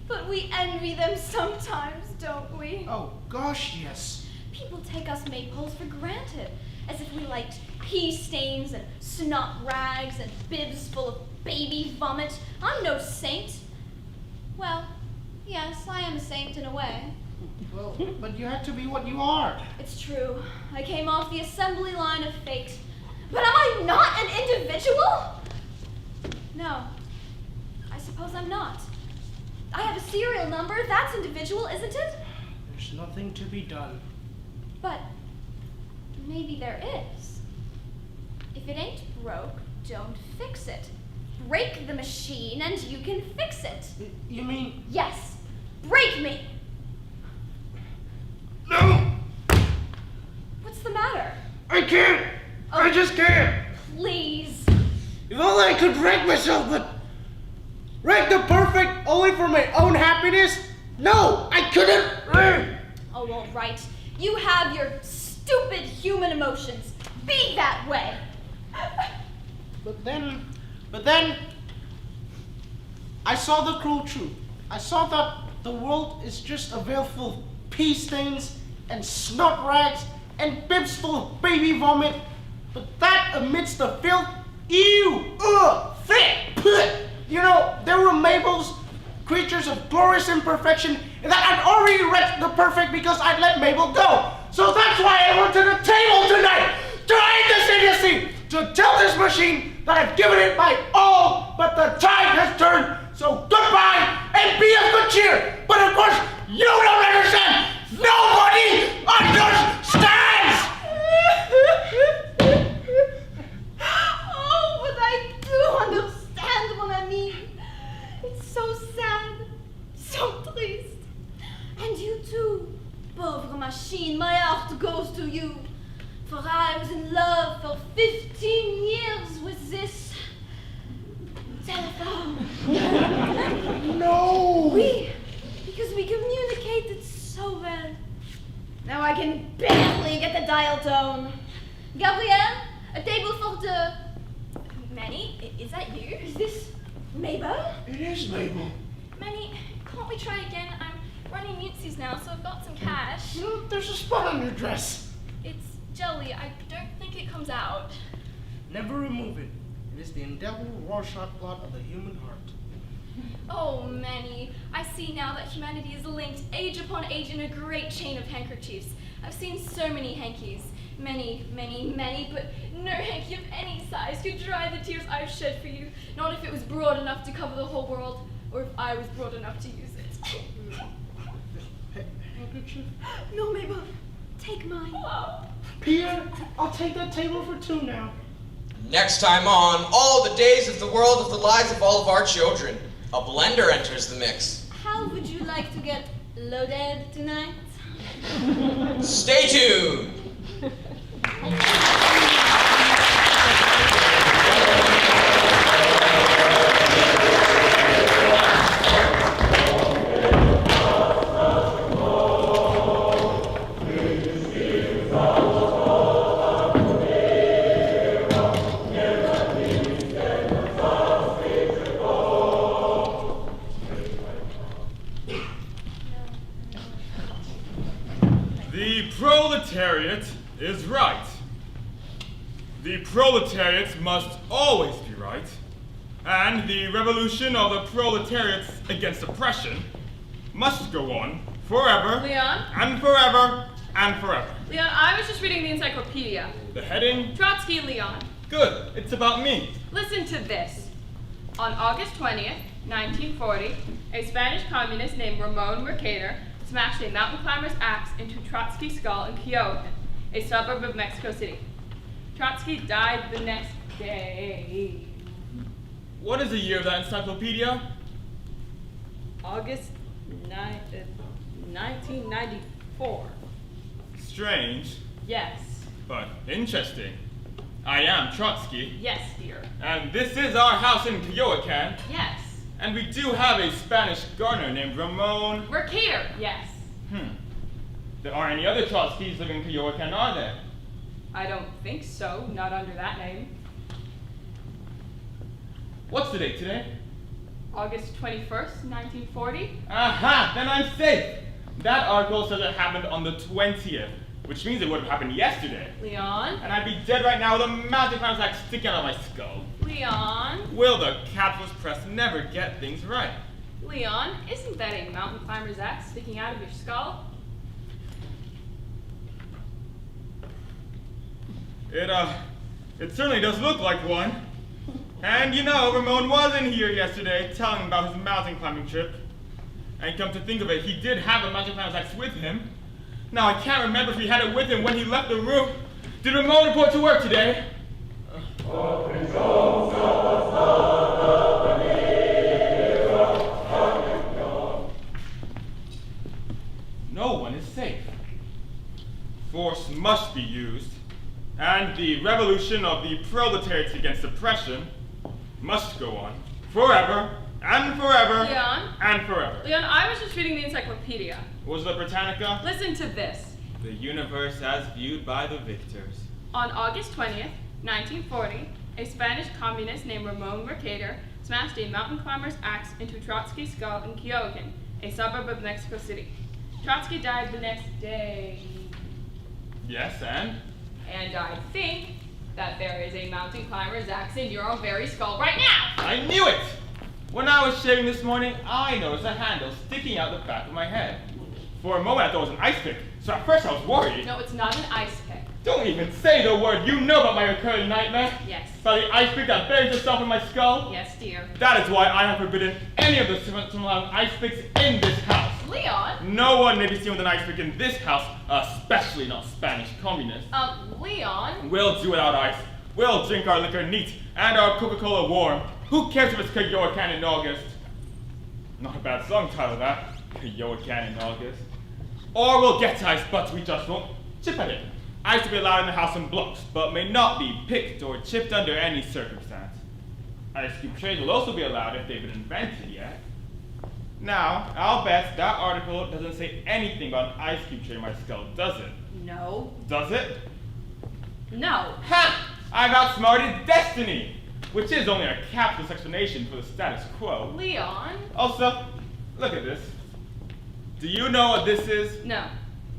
But we envy them sometimes, don't we? Oh gosh, yes. People take us maypoles for granted, as if we liked pea stains and snot rags and bibs full of baby vomit. I'm no saint. Well, yes, I am a saint in a way. Well, but you have to be what you are. It's true. I came off the assembly line of fate. But am I not an individual? No. I suppose I'm not. I have a serial number. That's individual, isn't it? There's nothing to be done. But maybe there is. If it ain't broke, don't fix it. Break the machine and you can fix it. You mean? Yes. Break me! No! What's the matter? I can't! Oh, I just can't! Please. If only I could wreck myself, but wreck the perfect only for my own happiness? No, I couldn't. Oh, all right. You have your stupid human emotions. Be that way. But then, I saw the cruel truth. I saw that the world is just a veil full of pea stains and snot rags and bibs full of baby vomit. But that amidst the filth, ew, ugh, thick, put. You know, there were Mabels, creatures of glorious imperfection, and that I'd already reached the perfect because I'd let Mabel go. So that's why I went to the table tonight, to end this idiocy, to tell this machine that I've given it my all, but the tide has turned. So goodbye, and be of good cheer. But of course, you don't understand. Nobody understands. Oh, but I do understand what I mean. It's so sad, so triste. And you too, pauvre machine, my heart goes to you. For I was in love for 15 years with this telephone. No! Because we communicated so well. Now I can barely get the dial tone. Gabrielle, a table for the... Manny, is that you? Is this Mabel? It is Mabel. Manny, can't we try again? I'm running Mutsies now, so I've got some cash. Look, there's a spot on your dress. It's jelly. I don't think it comes out. Never remove it. It is the indelible Rorschach blot of the human heart. Oh, Manny, I see now that humanity is linked age upon age in a great chain of handkerchiefs. I've seen so many hankies. Many, many, many, but no hanky of any size could dry the tears I've shed for you. Not if it was broad enough to cover the whole world, or if I was broad enough to use it. Handkerchief? No, Mabel. Take mine. Oh. Pierre, I'll take that table for two now. Next time on All the Days of the World of the Lives of All of Our Children, a blender enters the mix. How would you like to get loaded tonight? Stay tuned! The proletariat is right. The proletariat must always be right. And the revolution of the proletariats against oppression must go on forever. Leon? And forever and forever. Leon, I was just reading the encyclopedia. The heading? Trotsky, Leon. Good. It's about me. Listen to this. On August 20th, 1940, a Spanish communist named Ramon Mercader smashed a mountain climber's axe into Trotsky's skull in Kyoto, a suburb of Mexico City. Trotsky died the next day. What is the year of that encyclopedia? August 1994. Strange, Yes. but interesting. I am Trotsky. Yes, dear. And this is our house in Coyoacan. Yes. And we do have a Spanish gardener named Ramon. Mercader. Yes. There aren't any other Trotskys living in Coyoacan, are there? I don't think so. Not under that name. What's the date today? August 21st, 1940. Aha! Then I'm safe! That article says it happened on the 20th, which means it would have happened yesterday. Leon? And I'd be dead right now with a mountain climber's axe sticking out of my skull. Leon? Will the capitalist press never get things right? Leon, isn't that a mountain climber's axe sticking out of your skull? It certainly does look like one. And you know, Ramon was in here yesterday telling about his mountain climbing trip. And come to think of it, he did have a mountain climber's axe with him. Now I can't remember if he had it with him when he left the room. Did Ramon report to work today? No one is safe. Force must be used, and the revolution of the proletariats against oppression must go on forever And forever. Leon? And forever. Leon, I was just reading the encyclopedia. Was the Britannica? Listen to this. The universe as viewed by the victors. On August 20th, 1940, a Spanish communist named Ramon Mercader smashed a mountain climber's axe into Trotsky's skull in Kyokan, a suburb of Mexico City. Trotsky died the next day. Yes, and? And I think that there is a mountain climber's axe in your very skull right now! I knew it! When I was shaving this morning, I noticed a handle sticking out the back of my head. For a moment I thought it was an ice pick, so at first I was worried. No, it's not an ice pick. Don't even say the word. You know about my recurring nightmare. Yes. About the ice pick that buries itself in my skull. Yes, dear. That is why I have forbidden any of the to allow ice picks in this house. Leon? No one may be seen with an ice pick in this house, especially not Spanish communists. Leon? We'll do without ice. We'll drink our liquor neat and our Coca-Cola warm. Who cares if it's Kyokan in August? Not a bad song title, that. Kyokan in August. Or we'll get ice, but we just won't chip at it. Ice will be allowed in the house in blocks, but may not be picked or chipped under any circumstance. Ice cube trays will also be allowed if they've been invented yet. Now, I'll bet that article doesn't say anything about an ice cube tray in my skull, does it? No. Does it? No. Ha! I've outsmarted destiny! Which is only a capitalist explanation for the status quo. Leon? Also, look at this. Do you know what this is? No.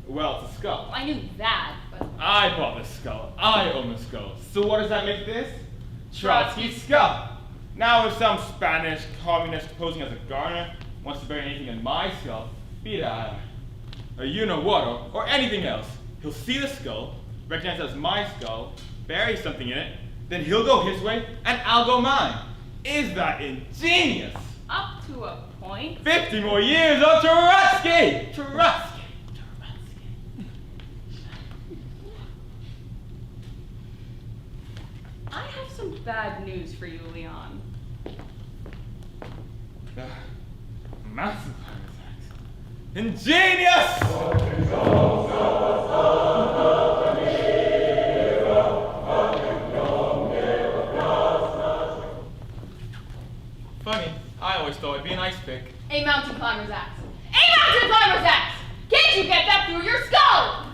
Well, it's a skull. I knew that, but... I bought this skull. I own the skull. So what does that make this? Trotsky's skull. Now if some Spanish communist posing as a gardener wants to bury anything in my skull, be it a you-know-what or anything else, he'll see the skull, recognize it as my skull, bury something in it, then he'll go his way and I'll go mine. Is that ingenious? Up to a point. 50 more years of Trotsky! Trotsky! I have some bad news for you, Leon. Massive ingenious! Funny, I always thought it'd be an ice pick. A mountain climber's axe. A mountain climber's axe! Can't you get that through your skull?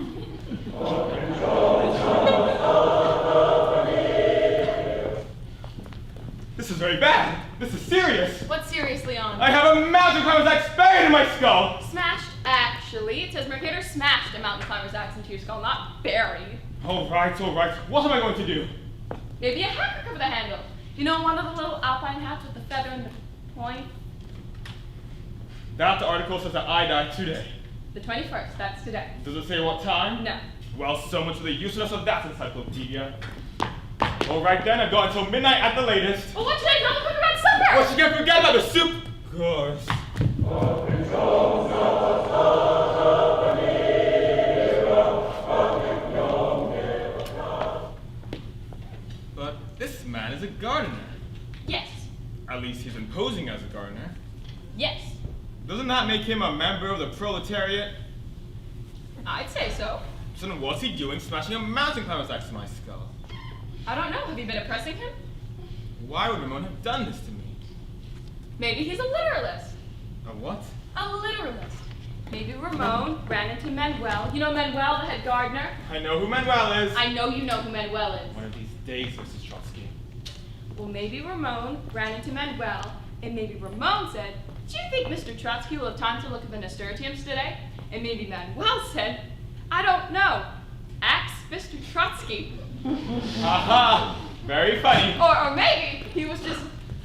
This is very bad. This is serious. What's serious, Leon? I have a mountain climber's axe buried in my skull. Smashed, actually. It says Mercator smashed a mountain climber's axe into your skull, not buried. All right. What am I going to do? Maybe a hat could cover the handle. You know, one of the little alpine hats with the feather and the point? That article says that I died today. The 21st, that's today. Does it say what time? No. Well, so much for the usefulness of that encyclopedia. All right then, I've got until midnight at the latest. Well, what should I do? Cook about supper! What, you can't forget about the soup? Of course. But this man is a gardener. Yes. At least he's imposing as a gardener. Yes. Doesn't that make him a member of the proletariat? I'd say so. So then what's he doing smashing a mountain climber's axe to my skull? I don't know. Have you been oppressing him? Why would Ramon have done this to me? Maybe he's a literalist. A what? A literalist. Maybe Ramon ran into Manuel. You know Manuel, the head gardener? I know who Manuel is. I know you know who Manuel is. One of these days, Mrs. Trotsky. Well, maybe Ramon ran into Manuel, and maybe Ramon said, "Do you think Mr. Trotsky will have time to look at the nasturtiums today?" And maybe Manuel said, "I don't know. Ask Mr. Trotsky." Aha! Very funny. Or maybe he was just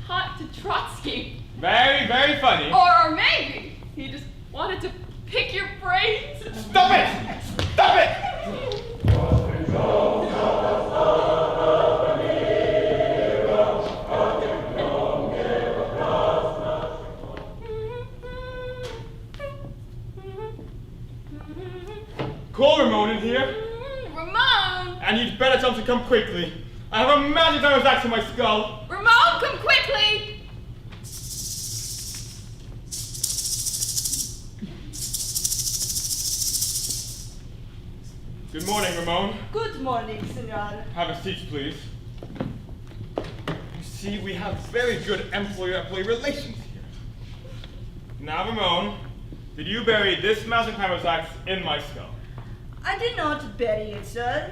hot to Trotsky. Very, very funny. Or maybe he just wanted to pick your brains. Stop it! Stop it! Call Ramon in here. Ramon! And you'd better tell him to come quickly. I have a magic climber's axe in my skull. Ramon, come quickly! Good morning, Ramon. Good morning, senor. Have a seat, please. You see, we have very good employer-employee relations here. Now, Ramon, did you bury this mountain climber's axe in my skull? I did not bury it, sir.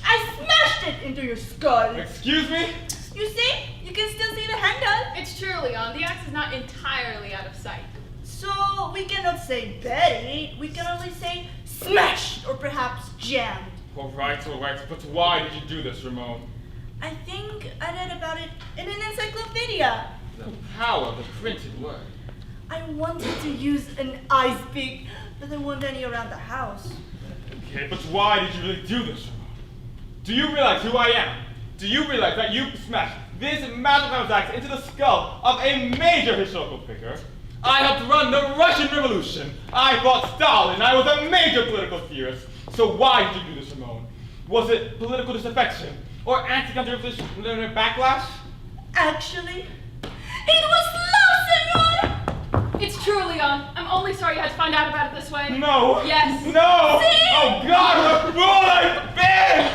I smashed it into your skull. Excuse me? You see? You can still see the handle. It's true, Leon. The axe is not entirely out of sight. So we cannot say buried. We can only say smashed or perhaps jammed. All right, but why did you do this, Ramon? I think I read about it in an encyclopedia. The power of the printed word. I wanted to use an ice pick, but there weren't any around the house. Okay, but why did you really do this, Ramon? Do you realize who I am? Do you realize that you smashed this mountain climber's axe into the skull of a major historical figure? I helped run the Russian Revolution. I fought Stalin. I was a major political theorist. So why did you do this, Ramon? Was it political disaffection or anti-counter-revolutionary backlash? Actually, it was love, senor! It's true, Leon. I'm only sorry you had to find out about it this way. No! Yes! No! See? Oh God, what a fool I've been!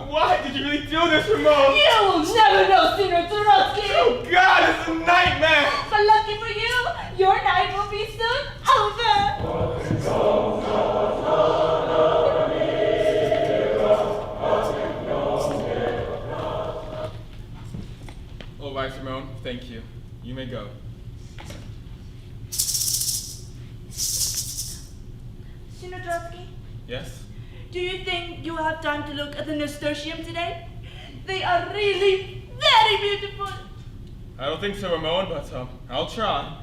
Why did you really do this, Ramon? You will never know, Senor Trotsky! Oh God, it's a nightmare! But lucky for you, your night will be soon over! All right, Ramon, thank you. You may go. Senor Trotsky, Yes? do you think you will have time to look at the nasturtium today? They are really very beautiful! I don't think so, Ramon, but I'll try.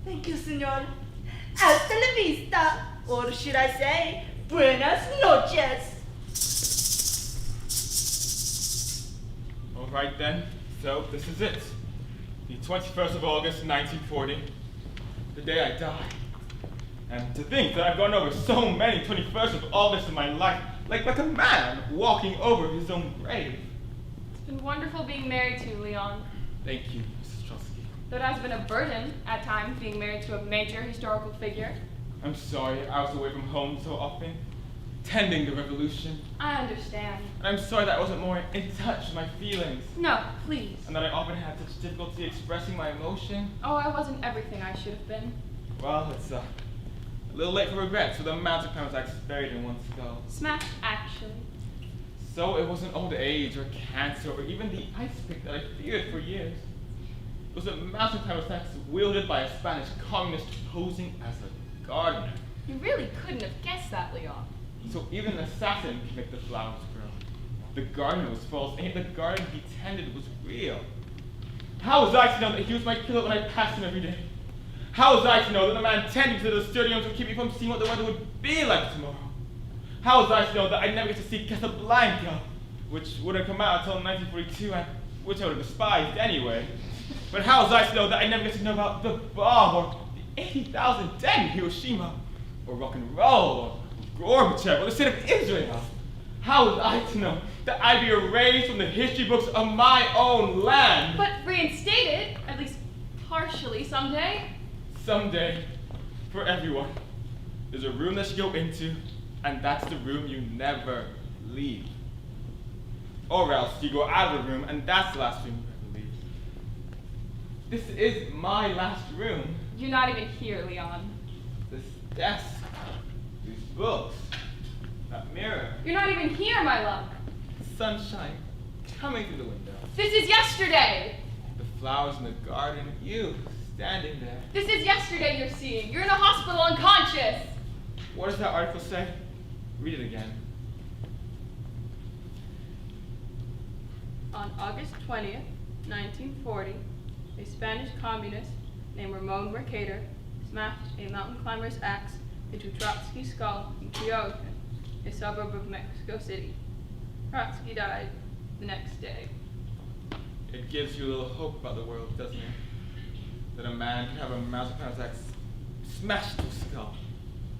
Thank you, senor. Hasta la vista! Or should I say, buenas noches! All right then, so this is it. The 21st of August, 1940, the day I died. And to think that I've gone over so many 21st of August in my life, like a man walking over his own grave. It's been wonderful being married to you, Leon. Thank you, Mrs. Trotsky. Though it has been a burden at times being married to a major historical figure. I'm sorry I was away from home so often, tending the revolution. I understand. And I'm sorry that I wasn't more in touch with my feelings. No, please. And that I often had such difficulty expressing my emotion. Oh, I wasn't everything I should have been. Well, it's a little late for regrets, with a mountain climber's axe buried in one skull. Smashed, actually. So it wasn't old age or cancer or even the ice pick that I feared for years. It was a mountain climber's axe wielded by a Spanish communist posing as a gardener. You really couldn't have guessed that, Leon. So even an assassin can make the flowers grow. The gardener was false, and yet the garden he tended was real. How was I to know that he was my killer when I passed him every day? How was I to know that the man tending to the stadiums would keep me from seeing what the weather would be like tomorrow? How was I to know that I'd never get to see Casablanca, which wouldn't come out until 1942, and which I would have despised anyway? But how was I to know that I'd never get to know about the bomb, or the 80,000 dead in Hiroshima, or rock and roll, or Gorbachev, or the state of Israel? How was I to know that I'd be erased from the history books of my own land? But reinstated, at least partially, someday. Someday, for everyone, there's a room that you go into, and that's the room you never leave. Or else you go out of the room, and that's the last room you ever leave. This is my last room. You're not even here, Leon. This desk, these books, that mirror. You're not even here, my love. Sunshine coming through the window. This is yesterday. The flowers in the garden, you standing there. This is yesterday you're seeing. You're in a hospital unconscious. What does that article say? Read it again. On August 20th, 1940, a Spanish communist named Ramon Mercader smashed a mountain climber's axe into Trotsky's skull in Kyoto, a suburb of Mexico City. Trotsky died the next day. It gives you a little hope about the world, doesn't it? That a man can have a mountain climber's axe smashed to his skull,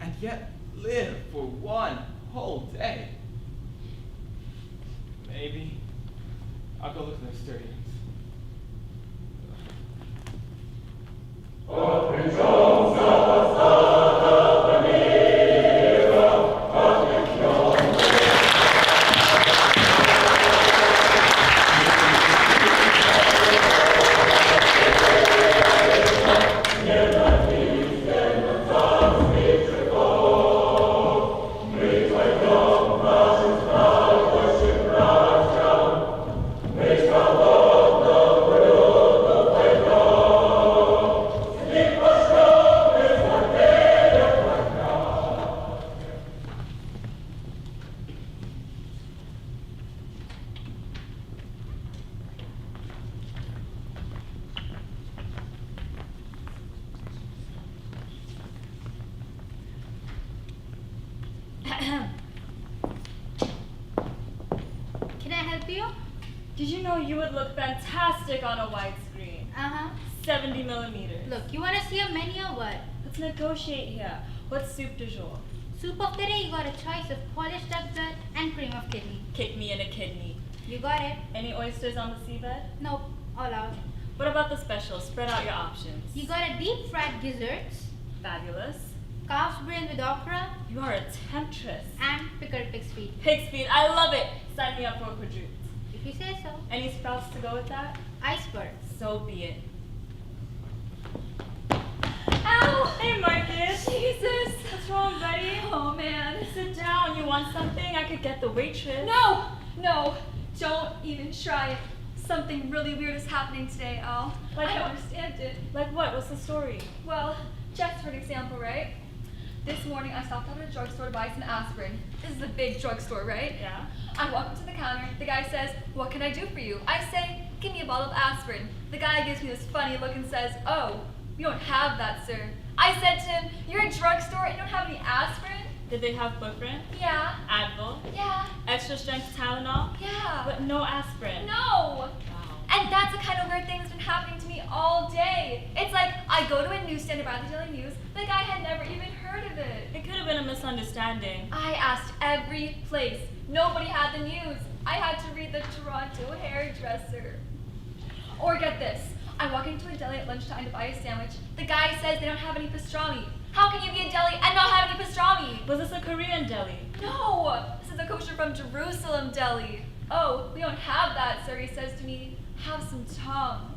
and yet live for one whole day. Maybe I'll go look at those stadiums. help you? Did you know you would look fantastic on a widescreen? 70 millimeters. Look, you want to see a menu or what? Let's negotiate here. What's soup du jour? Soup of the day, you got a choice of polished duck blood and cream of kidney. Kick me in a kidney. You got it. Any oysters on the seabed? Nope, all out. What about the special? Spread out your options. You got a deep fried gizzards, Fabulous. calf's brain with okra, You are a temptress. and pickled pig's feet. Pig's feet, I love it. Sign me up for a quadruple. If you say so. Any sprouts to go with that? Iceberg. So be it. Ow! Hey, Marcus. Jesus. What's wrong, buddy? Oh, man. Sit down. You want something? I could get the waitress. No! No! Don't even try it. Something really weird is happening today, Al. Like I don't what? understand it. Like what? What's the story? Well, just for an example, right? This morning I stopped out at a drugstore to buy some aspirin. This is a big drugstore, right? Yeah. I walk up to the counter. The guy says, "What can I do for you?" I say, "Give me a bottle of aspirin." The guy gives me this funny look and says, "Oh, we don't have that, sir." I said to him, "You're a drugstore and you don't have any aspirin?" Did they have Bookrin? Yeah. Advil? Yeah. Extra strength Tylenol? Yeah. But no aspirin? No! And that's the kind of weird thing that's been happening to me all day. It's like I go to a newsstand to buy the Daily News. The guy had never even heard of it. It could have been a misunderstanding. I asked every place. Nobody had the news. I had to read the Toronto Hairdresser. Or get this. I walk into a deli at lunchtime to buy a sandwich. The guy says they don't have any pastrami. How can you be a deli and not have any pastrami? Was this a Korean deli? No! This is a kosher from Jerusalem deli. Oh, we don't have that, sir, he says to me. Have some tongue.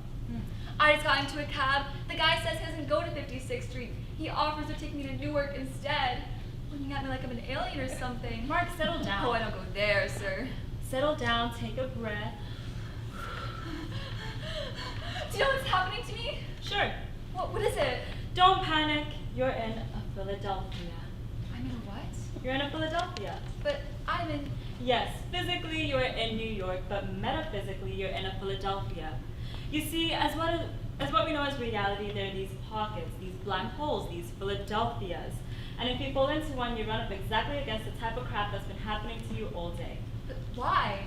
I just got into a cab. The guy says he doesn't go to 56th Street. He offers to take me to Newark instead. Looking at me like I'm an alien or something. Mark, settle down. Oh, I don't go there, sir. Settle down, take a breath. Do you know what's happening to me? Sure. What is it? Don't panic. You're in a Philadelphia. I'm in a what? You're in a Philadelphia. But I'm in... Yes, physically you're in New York, but metaphysically you're in a Philadelphia. You see, as what we know as reality, there are these pockets, these black holes, these Philadelphias. And if you fall into one, you run up exactly against the type of crap that's been happening to you all day. But why?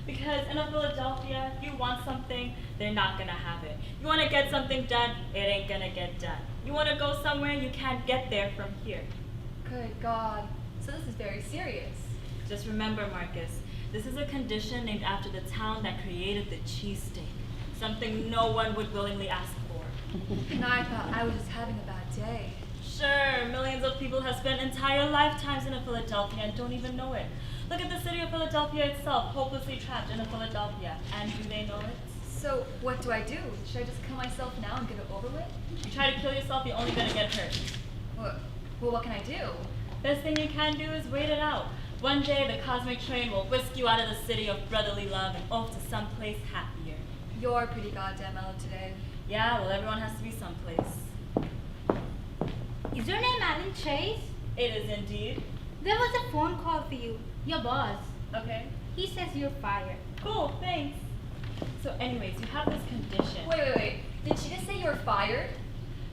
Because in a Philadelphia, you want something, they're not gonna have it. You wanna get something done, it ain't gonna get done. You wanna go somewhere, you can't get there from here. Good God. So this is very serious. Just remember, Marcus, this is a condition named after the town that created the cheesesteak. Something no one would willingly ask for. And I thought I was just having a bad day. Sure, millions of people have spent entire lifetimes in a Philadelphia and don't even know it. Look at the city of Philadelphia itself, hopelessly trapped in a Philadelphia. And do they know it? So what do I do? Should I just kill myself now and get it over with? You try to kill yourself, you're only gonna get hurt. Well, what can I do? Best thing you can do is wait it out. One day the cosmic train will whisk you out of the city of brotherly love and off to someplace happier. You're pretty goddamn mellow today. Yeah, well, everyone has to be someplace. Is your name Alan Chase? It is indeed. There was a phone call for you. Your boss. Okay. He says you're fired. Cool, thanks. So anyways, you have this condition. Wait. Did she just say you're fired?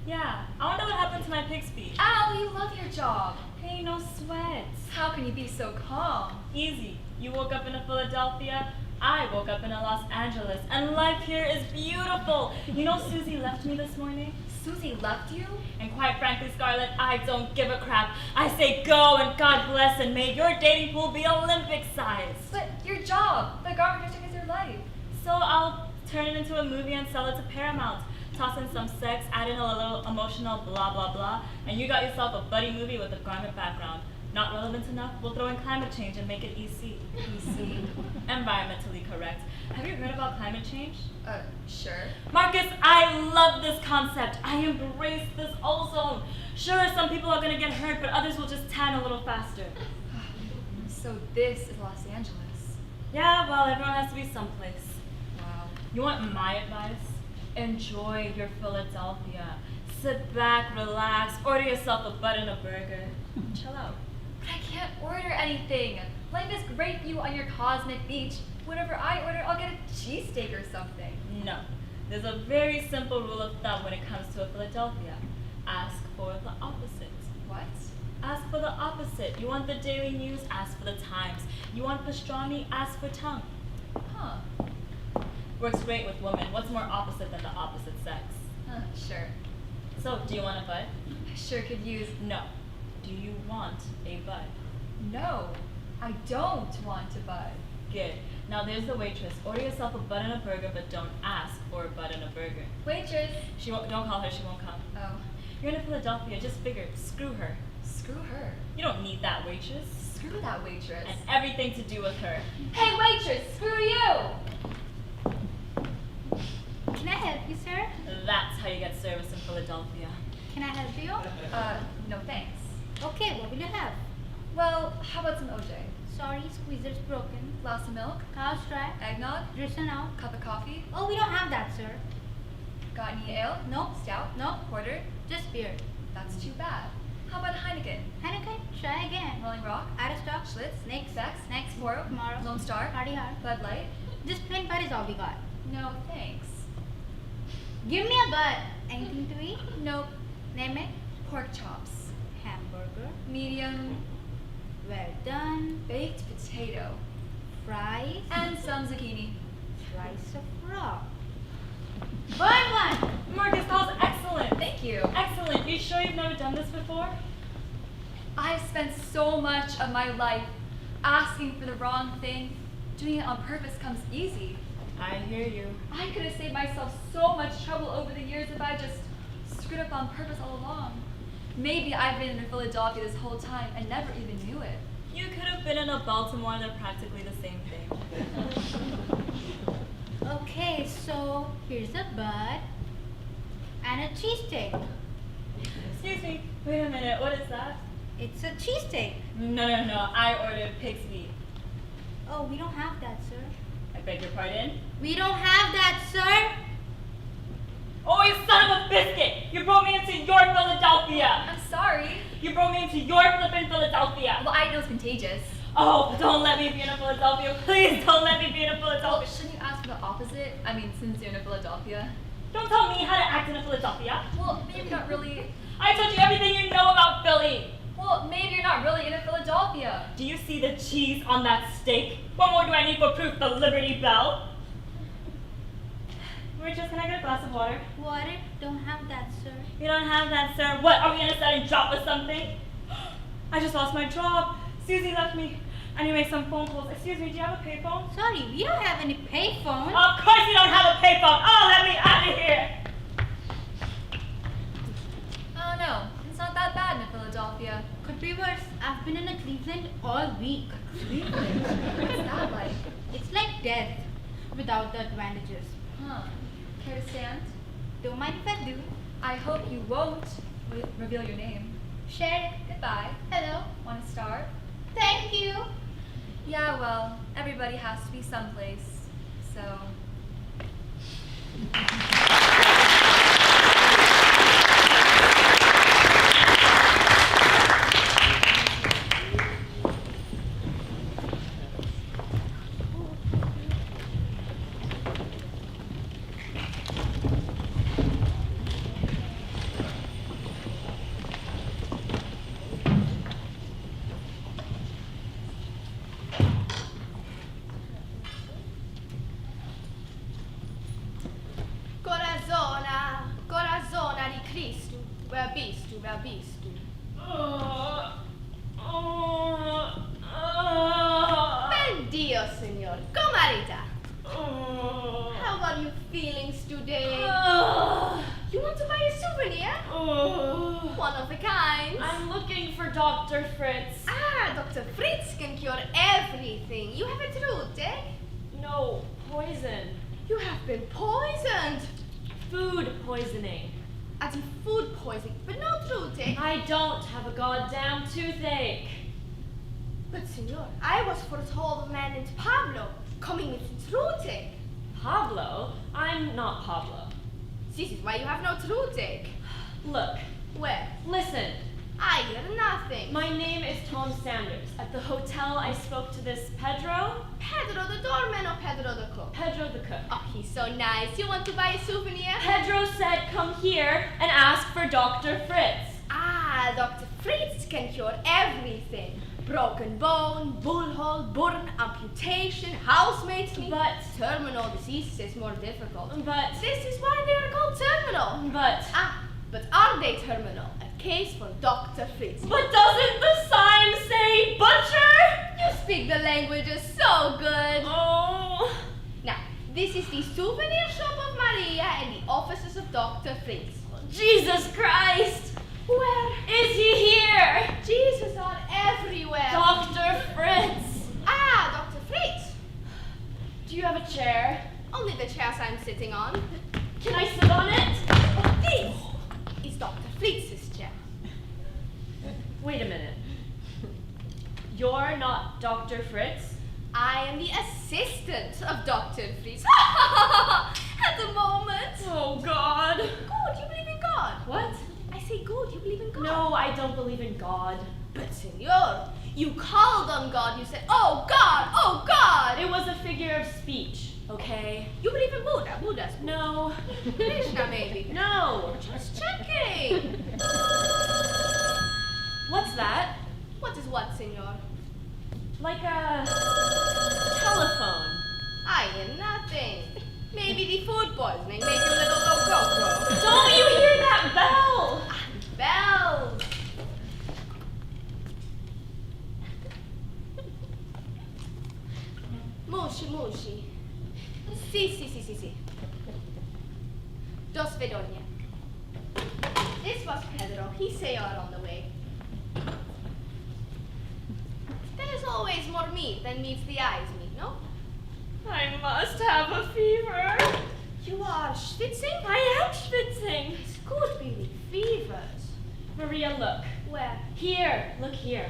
Yeah. I wonder what happened to my pig's feet. Ow, you love your job. Hey, no sweat. How can you be so calm? Easy. You woke up in a Philadelphia. I woke up in a Los Angeles. And life here is beautiful. You know Susie left me this morning? Susie left you? And quite frankly, Scarlett, I don't give a crap. I say go and God bless and may your dating pool be Olympic size. But your job, the garbage district is your life. So I'll turn it into a movie and sell it to Paramount. Toss in some sex, add in a little emotional blah blah blah, and you got yourself a buddy movie with a garment background. Not relevant enough? We'll throw in climate change and make it EC. EC. Environmentally correct. Have you heard about climate change? Sure. Marcus, I love this concept. I embrace this ozone. Sure, some people are gonna get hurt, but others will just tan a little faster. So this is Los Angeles. Yeah, well, everyone has to be someplace. Wow. You want my advice? Enjoy your Philadelphia. Sit back, relax, order yourself a bud and a burger. Chill out. But I can't order anything. Life is great for you on your cosmic beach. Whatever I order, I'll get a cheesesteak or something. No. There's a very simple rule of thumb when it comes to a Philadelphia. Ask for the opposite. What? Ask for the opposite. You want the Daily News? Ask for the Times. You want pastrami? Ask for tongue. Huh. Works great with women. What's more opposite than the opposite sex? Sure. So, do you want a bud? I sure could use. No. Do you want a bud? No, I don't want to bud. Good. Now there's the waitress. Order yourself a bud and a burger, but don't ask for a bud and a burger. Waitress! She won't. Don't call her. She won't come. Oh. You're in Philadelphia. Just figure. Screw her. Screw her. You don't need that waitress. Screw that waitress. And everything to do with her. Hey, waitress! Screw you! Can I help you, sir? That's how you get service in Philadelphia. Can I help you? No thanks. Okay, what will you have? Well, how about some OJ? Sorry, squeezer's broken. Glass of milk? Cow's dry. Eggnog? Dressing out. Cup of coffee? Oh, we don't have that, sir. Got any ale? Nope. Stout? Nope. Porter? Just beer. That's too bad. How about Heineken? Heineken? Try again. Rolling Rock? Out of stock. Schlitz? Next. Sex? Next. Moro? Tomorrow. Lone Star? Party hard. Bud Light? Just plain bud is all we got. No, thanks. Give me a bud. Anything to eat? Nope. Name it. Pork chops. Hamburger. Medium. Well done. Baked potato. Fries. And some zucchini. Slice of frog. Burn one! Marcus, that was excellent. Thank you. Excellent. You sure you've never done this before? I've spent so much of my life asking for the wrong thing. Doing it on purpose comes easy. I hear you. I could have saved myself so much trouble over the years if I just screwed up on purpose all along. Maybe I've been in Philadelphia this whole time and never even knew it. You could have been in a Baltimore. They're practically the same thing. Okay, so here's a bud and a cheesesteak. Excuse me. Wait a minute. What is that? It's a cheesesteak. No. I ordered pig's feet. Oh, we don't have that, sir. I beg your pardon? We don't have that, sir. Oh, you son of a biscuit! You brought me into your Philadelphia! I'm sorry. You brought me into your flippin' Philadelphia! Well, I know it's contagious. Oh, don't let me be in a Philadelphia. Please don't let me be in a Philadelphia. Well, shouldn't you ask for the opposite? I mean, since you're in Philadelphia. Don't tell me how to act in a Philadelphia. Well, maybe you're not really... I told you everything you know about Philly. Well, maybe you're not really in Philadelphia. Do you see the cheese on that steak? What more do I need for proof? The Liberty Bell? Waitress, can I get a glass of water? Water? Don't have that, sir. You don't have that, sir. What, are we gonna sudden drop or something? I just lost my job. Susie left me. I need to make some phone calls. Excuse me, do you have a payphone? Sorry, we don't have any payphone. Of course you don't have a payphone. Oh, let me out of here. Oh no, it's not that bad in Philadelphia. Could be worse. I've been in a Cleveland all week. Cleveland? What's that like? It's like death without the advantages. Huh. Care to stand? Don't mind if I do. I hope you won't reveal your name. Share it. Goodbye. Hello. Want to start? Thank you. Yeah, well, everybody has to be someplace, so... Corazona di Cristo, where bist du, where bist du? Bel Dio, Signor, comarita. How are you feeling today? You want to buy a souvenir? One of a kind. I'm looking for Dr. Fritz. Ah, Dr. Fritz can cure everything. You have a toothache? No, poison. You have been poisoned. Food poisoning. As in food poisoning, but no toothache. I don't have a goddamn toothache. But Signor, I was foretold a man named Pablo coming with toothache. Pablo? I'm not Pablo. This is why you have no toothache. Look. Where? Listen. I hear nothing. My name is Tom Sanders. At the hotel, I spoke to this Pedro. Pedro the doorman or Pedro the cook? Pedro the cook. Oh, he's so nice. You want to buy a souvenir? Pedro said come here and ask for Dr. Fritz. Ah, Dr. Fritz can cure everything. broken bone, bullhole, burn, amputation, housemates leave. But terminal disease is more difficult. But this is why they are called terminal. But but are they terminal? A case for Dr. Fritz. But doesn't the sign say butcher? You speak the languages so good. Oh. Now, this is the souvenir shop of Maria and the offices of Dr. Fritz. Jesus Christ! Where is he here? Jesus are everywhere. Dr. Fritz. Dr. Fritz. Do you have a chair? Only the chairs I'm sitting on. Can I sit on it? Oh, this is Dr. Fritz's chair. Wait a minute. You're not Dr. Fritz? I am the assistant of Dr. Fritz. At the moment. Oh, God. Good, you believe in God. What? I say good, you believe in God. No, I don't believe in God. But, senor, you called on God. You said, oh, God, oh, God. It was a figure of speech, okay? You believe in Buddha. Buddha's good. No. Krishna, maybe. No. Just checking. What's that? What is what, senor? Like a telephone. I hear nothing. Maybe the food poisoning made you a little go-go-go. Don't you hear that bell? Bells. Mushi. Si. Dos Vedonia. This was Pedro. He say are on the way. There's always more meat than meets the eyes meet, no? I must have a fever. You are schwitzing? I am schwitzing. It's good being fevers. Maria, look. Where? Here. Look here.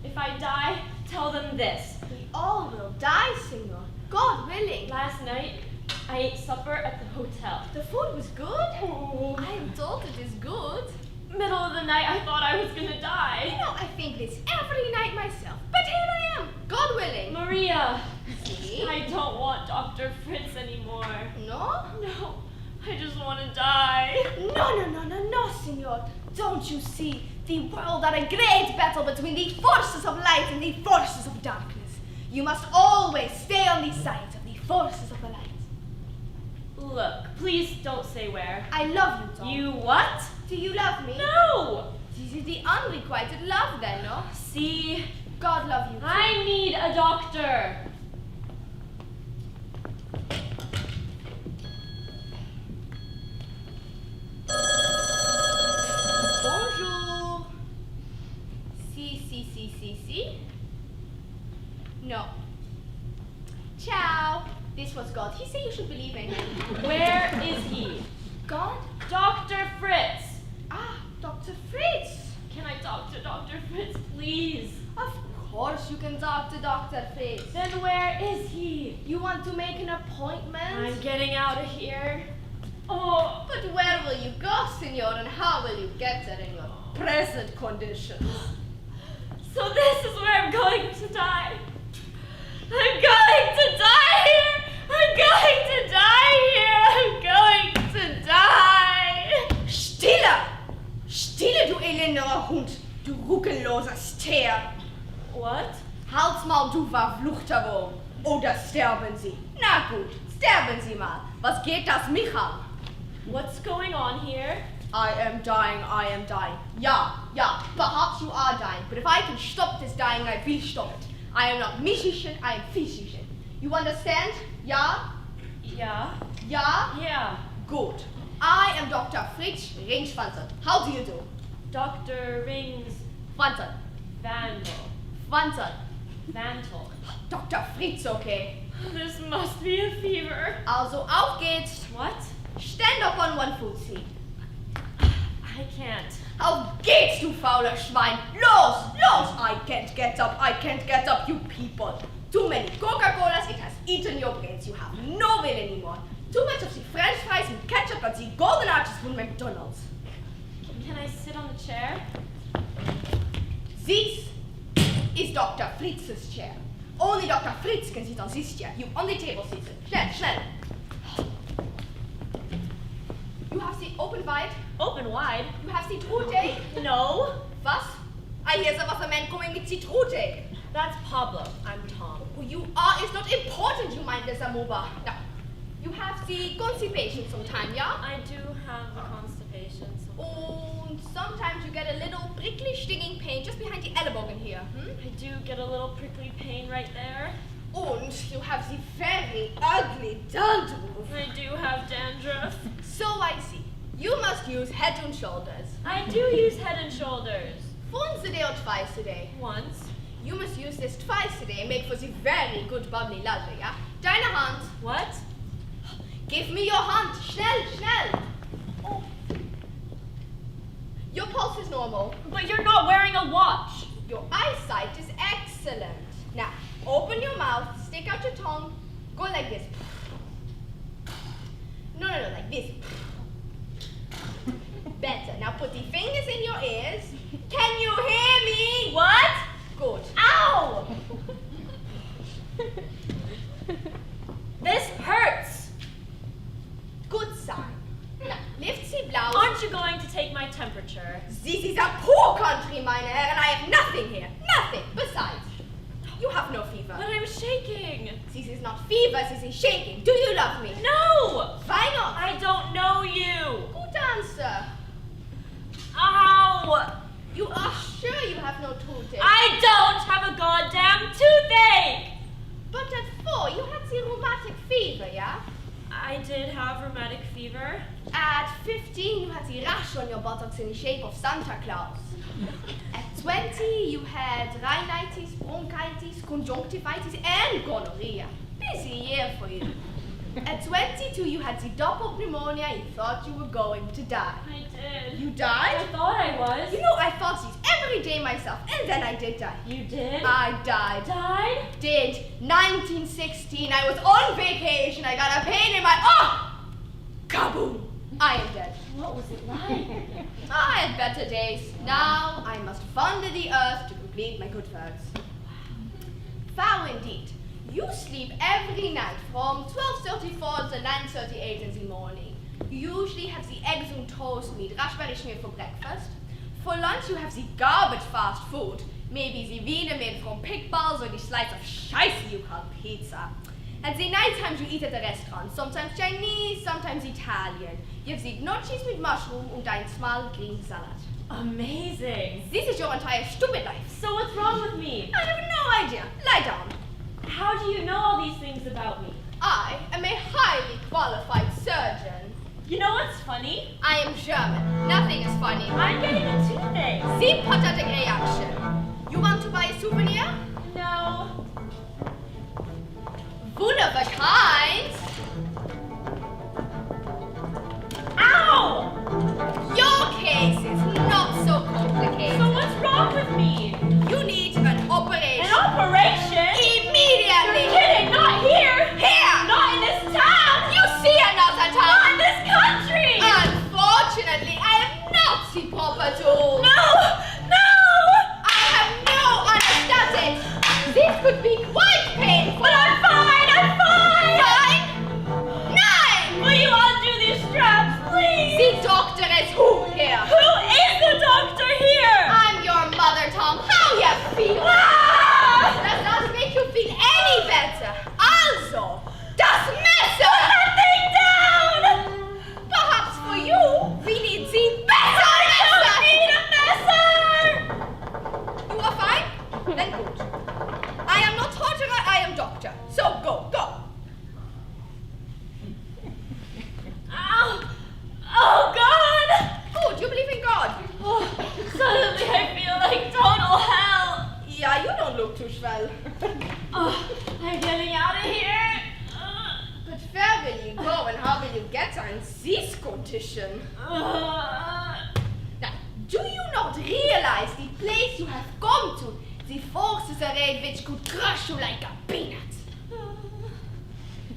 If I die, tell them this. We all will die, senor. God willing. Last night, I ate supper at the hotel. The food was good? Oh. I am told it is good. Middle of the night, I thought I was gonna die. You know, I think this every night myself. But here I am, God willing. Maria. See? I don't want Dr. Fritz anymore. No? No. I just want to die. No, senor. Don't you see? The world are a great battle between the forces of light and the forces of darkness. You must always stay on the sides of the forces of the light. Look, please don't say where. I love you, Tom. You what? Do you love me? No! This is the unrequited love then, no? See? God love you too. I need a doctor. Bonjour. Si. No. Ciao. This was God. He said you should believe in him. Where is he? God? Dr. Fritz. Dr. Fritz. Can I talk to Dr. Fritz, please? Of course you can talk to Dr. Fritz. Then where is he? You want to make an appointment? I'm getting out of here. Oh. But where will you go, senor, and how will you get there in your present conditions? So this is where I'm going to die. I'm going to die here. I'm going to die here. I'm going to die. Stille, du elenderer Hund, du ruckelloser Steer. What? Halt's Maul, du verfluchter Wurm. Oder sterben Sie. Na gut, sterben Sie mal. Was geht das mich an? What's going on here? I am dying. Yeah, perhaps you are dying, but if I can stop this dying, I will stop it. I am not musician, I am physician. You understand? Yeah? Yeah. Yeah? Yeah. Good. I am Dr. Fritz Ringswanzel. How do you do? Dr. Rings... Wanzel. Vandal. Wanzel. Vantal. Dr. Fritz, okay. This must be a fever. Also, auf geht's. What? Stand up on one foot, see. I can't. Auf geht's, du fauler Schwein. Los! I can't get up, you people. Too many Coca-Colas, it has eaten your brains. You have no will anymore. Too much of the French fries and ketchup and the golden arches from McDonald's. Can I sit on the chair? This is Dr. Fritz's chair. Only Dr. Fritz can sit on this chair. You on the table sitzen. Schnell. You have sie open wide. Open wide? You have Zitrusegg? No. Was? I hear there was a man coming with Zitrusegg. That's Pablo. I'm Tom. Who you are is not important, you mindless amoeba. Now, you have the constipation sometime, yeah? I do have the constipation. And sometimes you get a little prickly stinging pain just behind the elbow here. I do get a little prickly pain right there. And you have the very ugly dandruff. I do have dandruff. So I see. You must use Head and Shoulders. I do use Head and Shoulders. Once a day or twice a day? Once. You must use this twice a day and make for the very good bubbly lather, yeah? Deine Hand. What? Give me your hand. Schnell, schnell. Oh. Your pulse is normal. But you're not wearing a watch. Your eyesight is excellent. Now, open your mouth, stick out your tongue, go like this. No, like this. Better. Now put the fingers in your ears. Can you hear me? What? Good. Ow! This hurts. Good sign. Now, lift the blouse. Aren't you going to take my temperature? This is a poor country, meine Herren. I have nothing here. Nothing. Besides, you have no fever. But I'm shaking. This is not fever, this is shaking. Do you love me? No! Why not? I don't know you. Good answer. Ow! You are sure you have no toothache? I don't have a goddamn toothache! But at 4, you had the rheumatic fever, yeah? I did have rheumatic fever. At 15, you had the rash on your buttocks in the shape of Santa Claus. At 20, you had rhinitis, bronchitis, conjunctivitis, and gonorrhea. Busy year for you. At 22, you had the double pneumonia. You thought you were going to die. I did. You died? I thought I was. You know, I thought this every day myself, and then I did die. You did? I died. Died? Did. 1916, I was on vacation. I got a pain in my... Oh! Kaboom! I am dead. What was it like? I had better days. Now I must wander the earth to complete my good works. Foul indeed. You sleep every night from 12:34 to 9:38 in the morning. You usually have the eggs and toast meat, raspberry meal for breakfast. For lunch you have the garbage fast food, maybe the Wiener made from pig balls or the slice of scheisse you call pizza. At the night times you eat at the restaurant, sometimes Chinese, sometimes Italian. You have the gnocchis with mushroom and ein small green salad. Amazing. This is your entire stupid life. So what's wrong with me? I have no idea. Lie down. How do you know all these things about me? I am a highly qualified surgeon. You know what's funny? I am German. Nothing is funny. I'm getting a toothache. Sympathetic reaction. You want to buy a souvenir? No. One of a kind. Ow! Your case is not so complicated. So what's wrong with me? You need an operation. An operation? Immediately. You're kidding, not here. Here. Not in this town. You see another town. Not in this country. Unfortunately, I am not the proper tool. No. I have no anesthetic. This could be quite painful. But I'm fine. Fine? 9. Will you undo these straps, please? The doctor is who here? Who is the doctor here? I'm your mother, Tom. How you feel? Ah! Does that make you feel any better? Also, das Messer! Put that thing down! Perhaps for you, we need the better messer! I don't need a messer! You are fine? Then good. I am not torturer, I am doctor. So go. Ow! Oh, God! Good, you believe in God. Oh, suddenly I feel like total hell. Yeah, you don't look too swell. Oh, I'm getting out of here. But where will you go and how will you get in this condition? Now, do you not realize the place you have come to, the forces arrayed which could crush you like a peanut?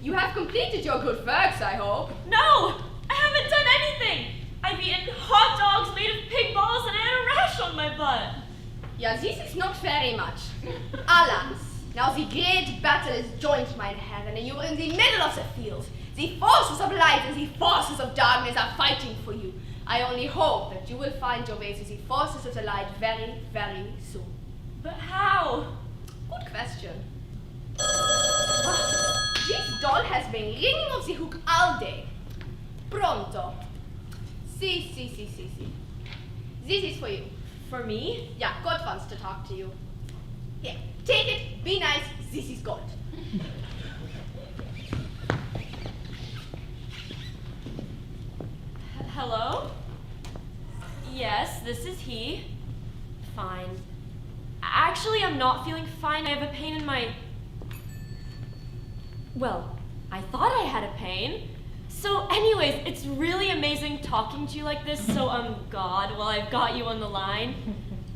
You have completed your good works, I hope. No, I haven't done anything. I've eaten hot dogs made of pig balls and I had a rash on my butt. Yeah, this is not very much. Alas, now the great battle is joined, meine Herren, and you are in the middle of the field. The forces of light and the forces of darkness are fighting for you. I only hope that you will find your way to the forces of the light very, very soon. But how? Good question. This doll has been ringing off the hook all day. Pronto. Si. This is for you. For me? Yeah, God wants to talk to you. Here, take it, be nice, this is gold. Hello? Yes, this is he. Fine. Actually, I'm not feeling fine. I have a pain in my... Well, I thought I had a pain. So anyways, it's really amazing talking to you like this, so God, well, I've got you on the line.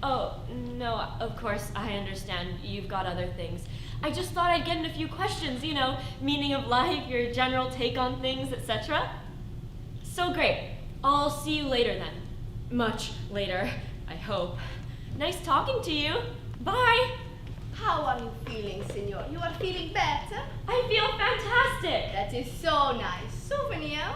Oh, no, of course, I understand. You've got other things. I just thought I'd get in a few questions, you know, meaning of life, your general take on things, etc. So great. I'll see you later then. Much later, I hope. Nice talking to you. Bye. How are you feeling, senor? You are feeling better? I feel fantastic. That is so nice. Souvenir?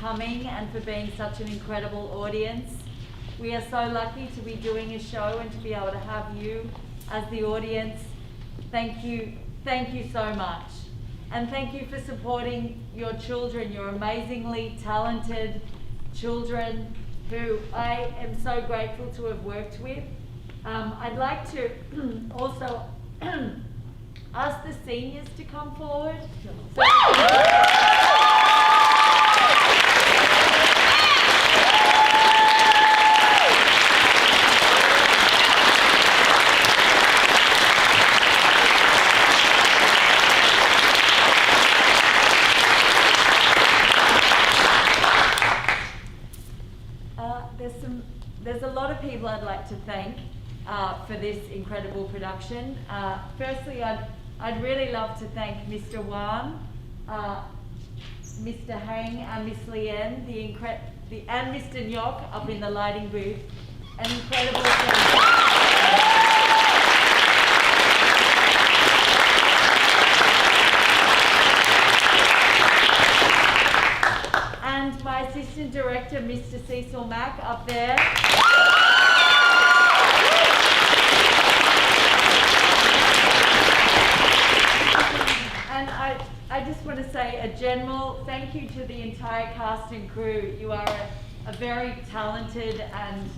coming and for being such an incredible audience. We are so lucky to be doing a show and to be able to have you as the audience. Thank you so much. And thank you for supporting your children, your amazingly talented children who I am so grateful to have worked with. I'd like to also ask the seniors to come forward. There's a lot of people I'd like to thank for this incredible production. Firstly, I'd really love to thank Mr. Wan, Mr. Hang, and Miss Lien, and Mr. Nyok up in the lighting booth. An incredible thank you. and my assistant director, Mr. Cecil Mack, up there. And I just want to say a general thank you to the entire cast and crew. You are a very talented and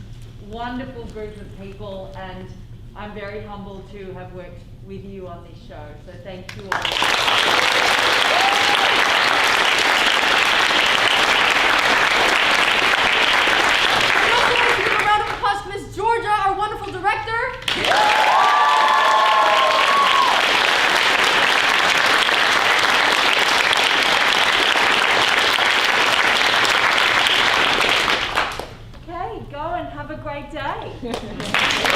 wonderful group of people, and I'm very humbled to have worked with you on this show. So thank you all. A round of applause to Miss Georgia, our wonderful director. Okay, go and have a great day.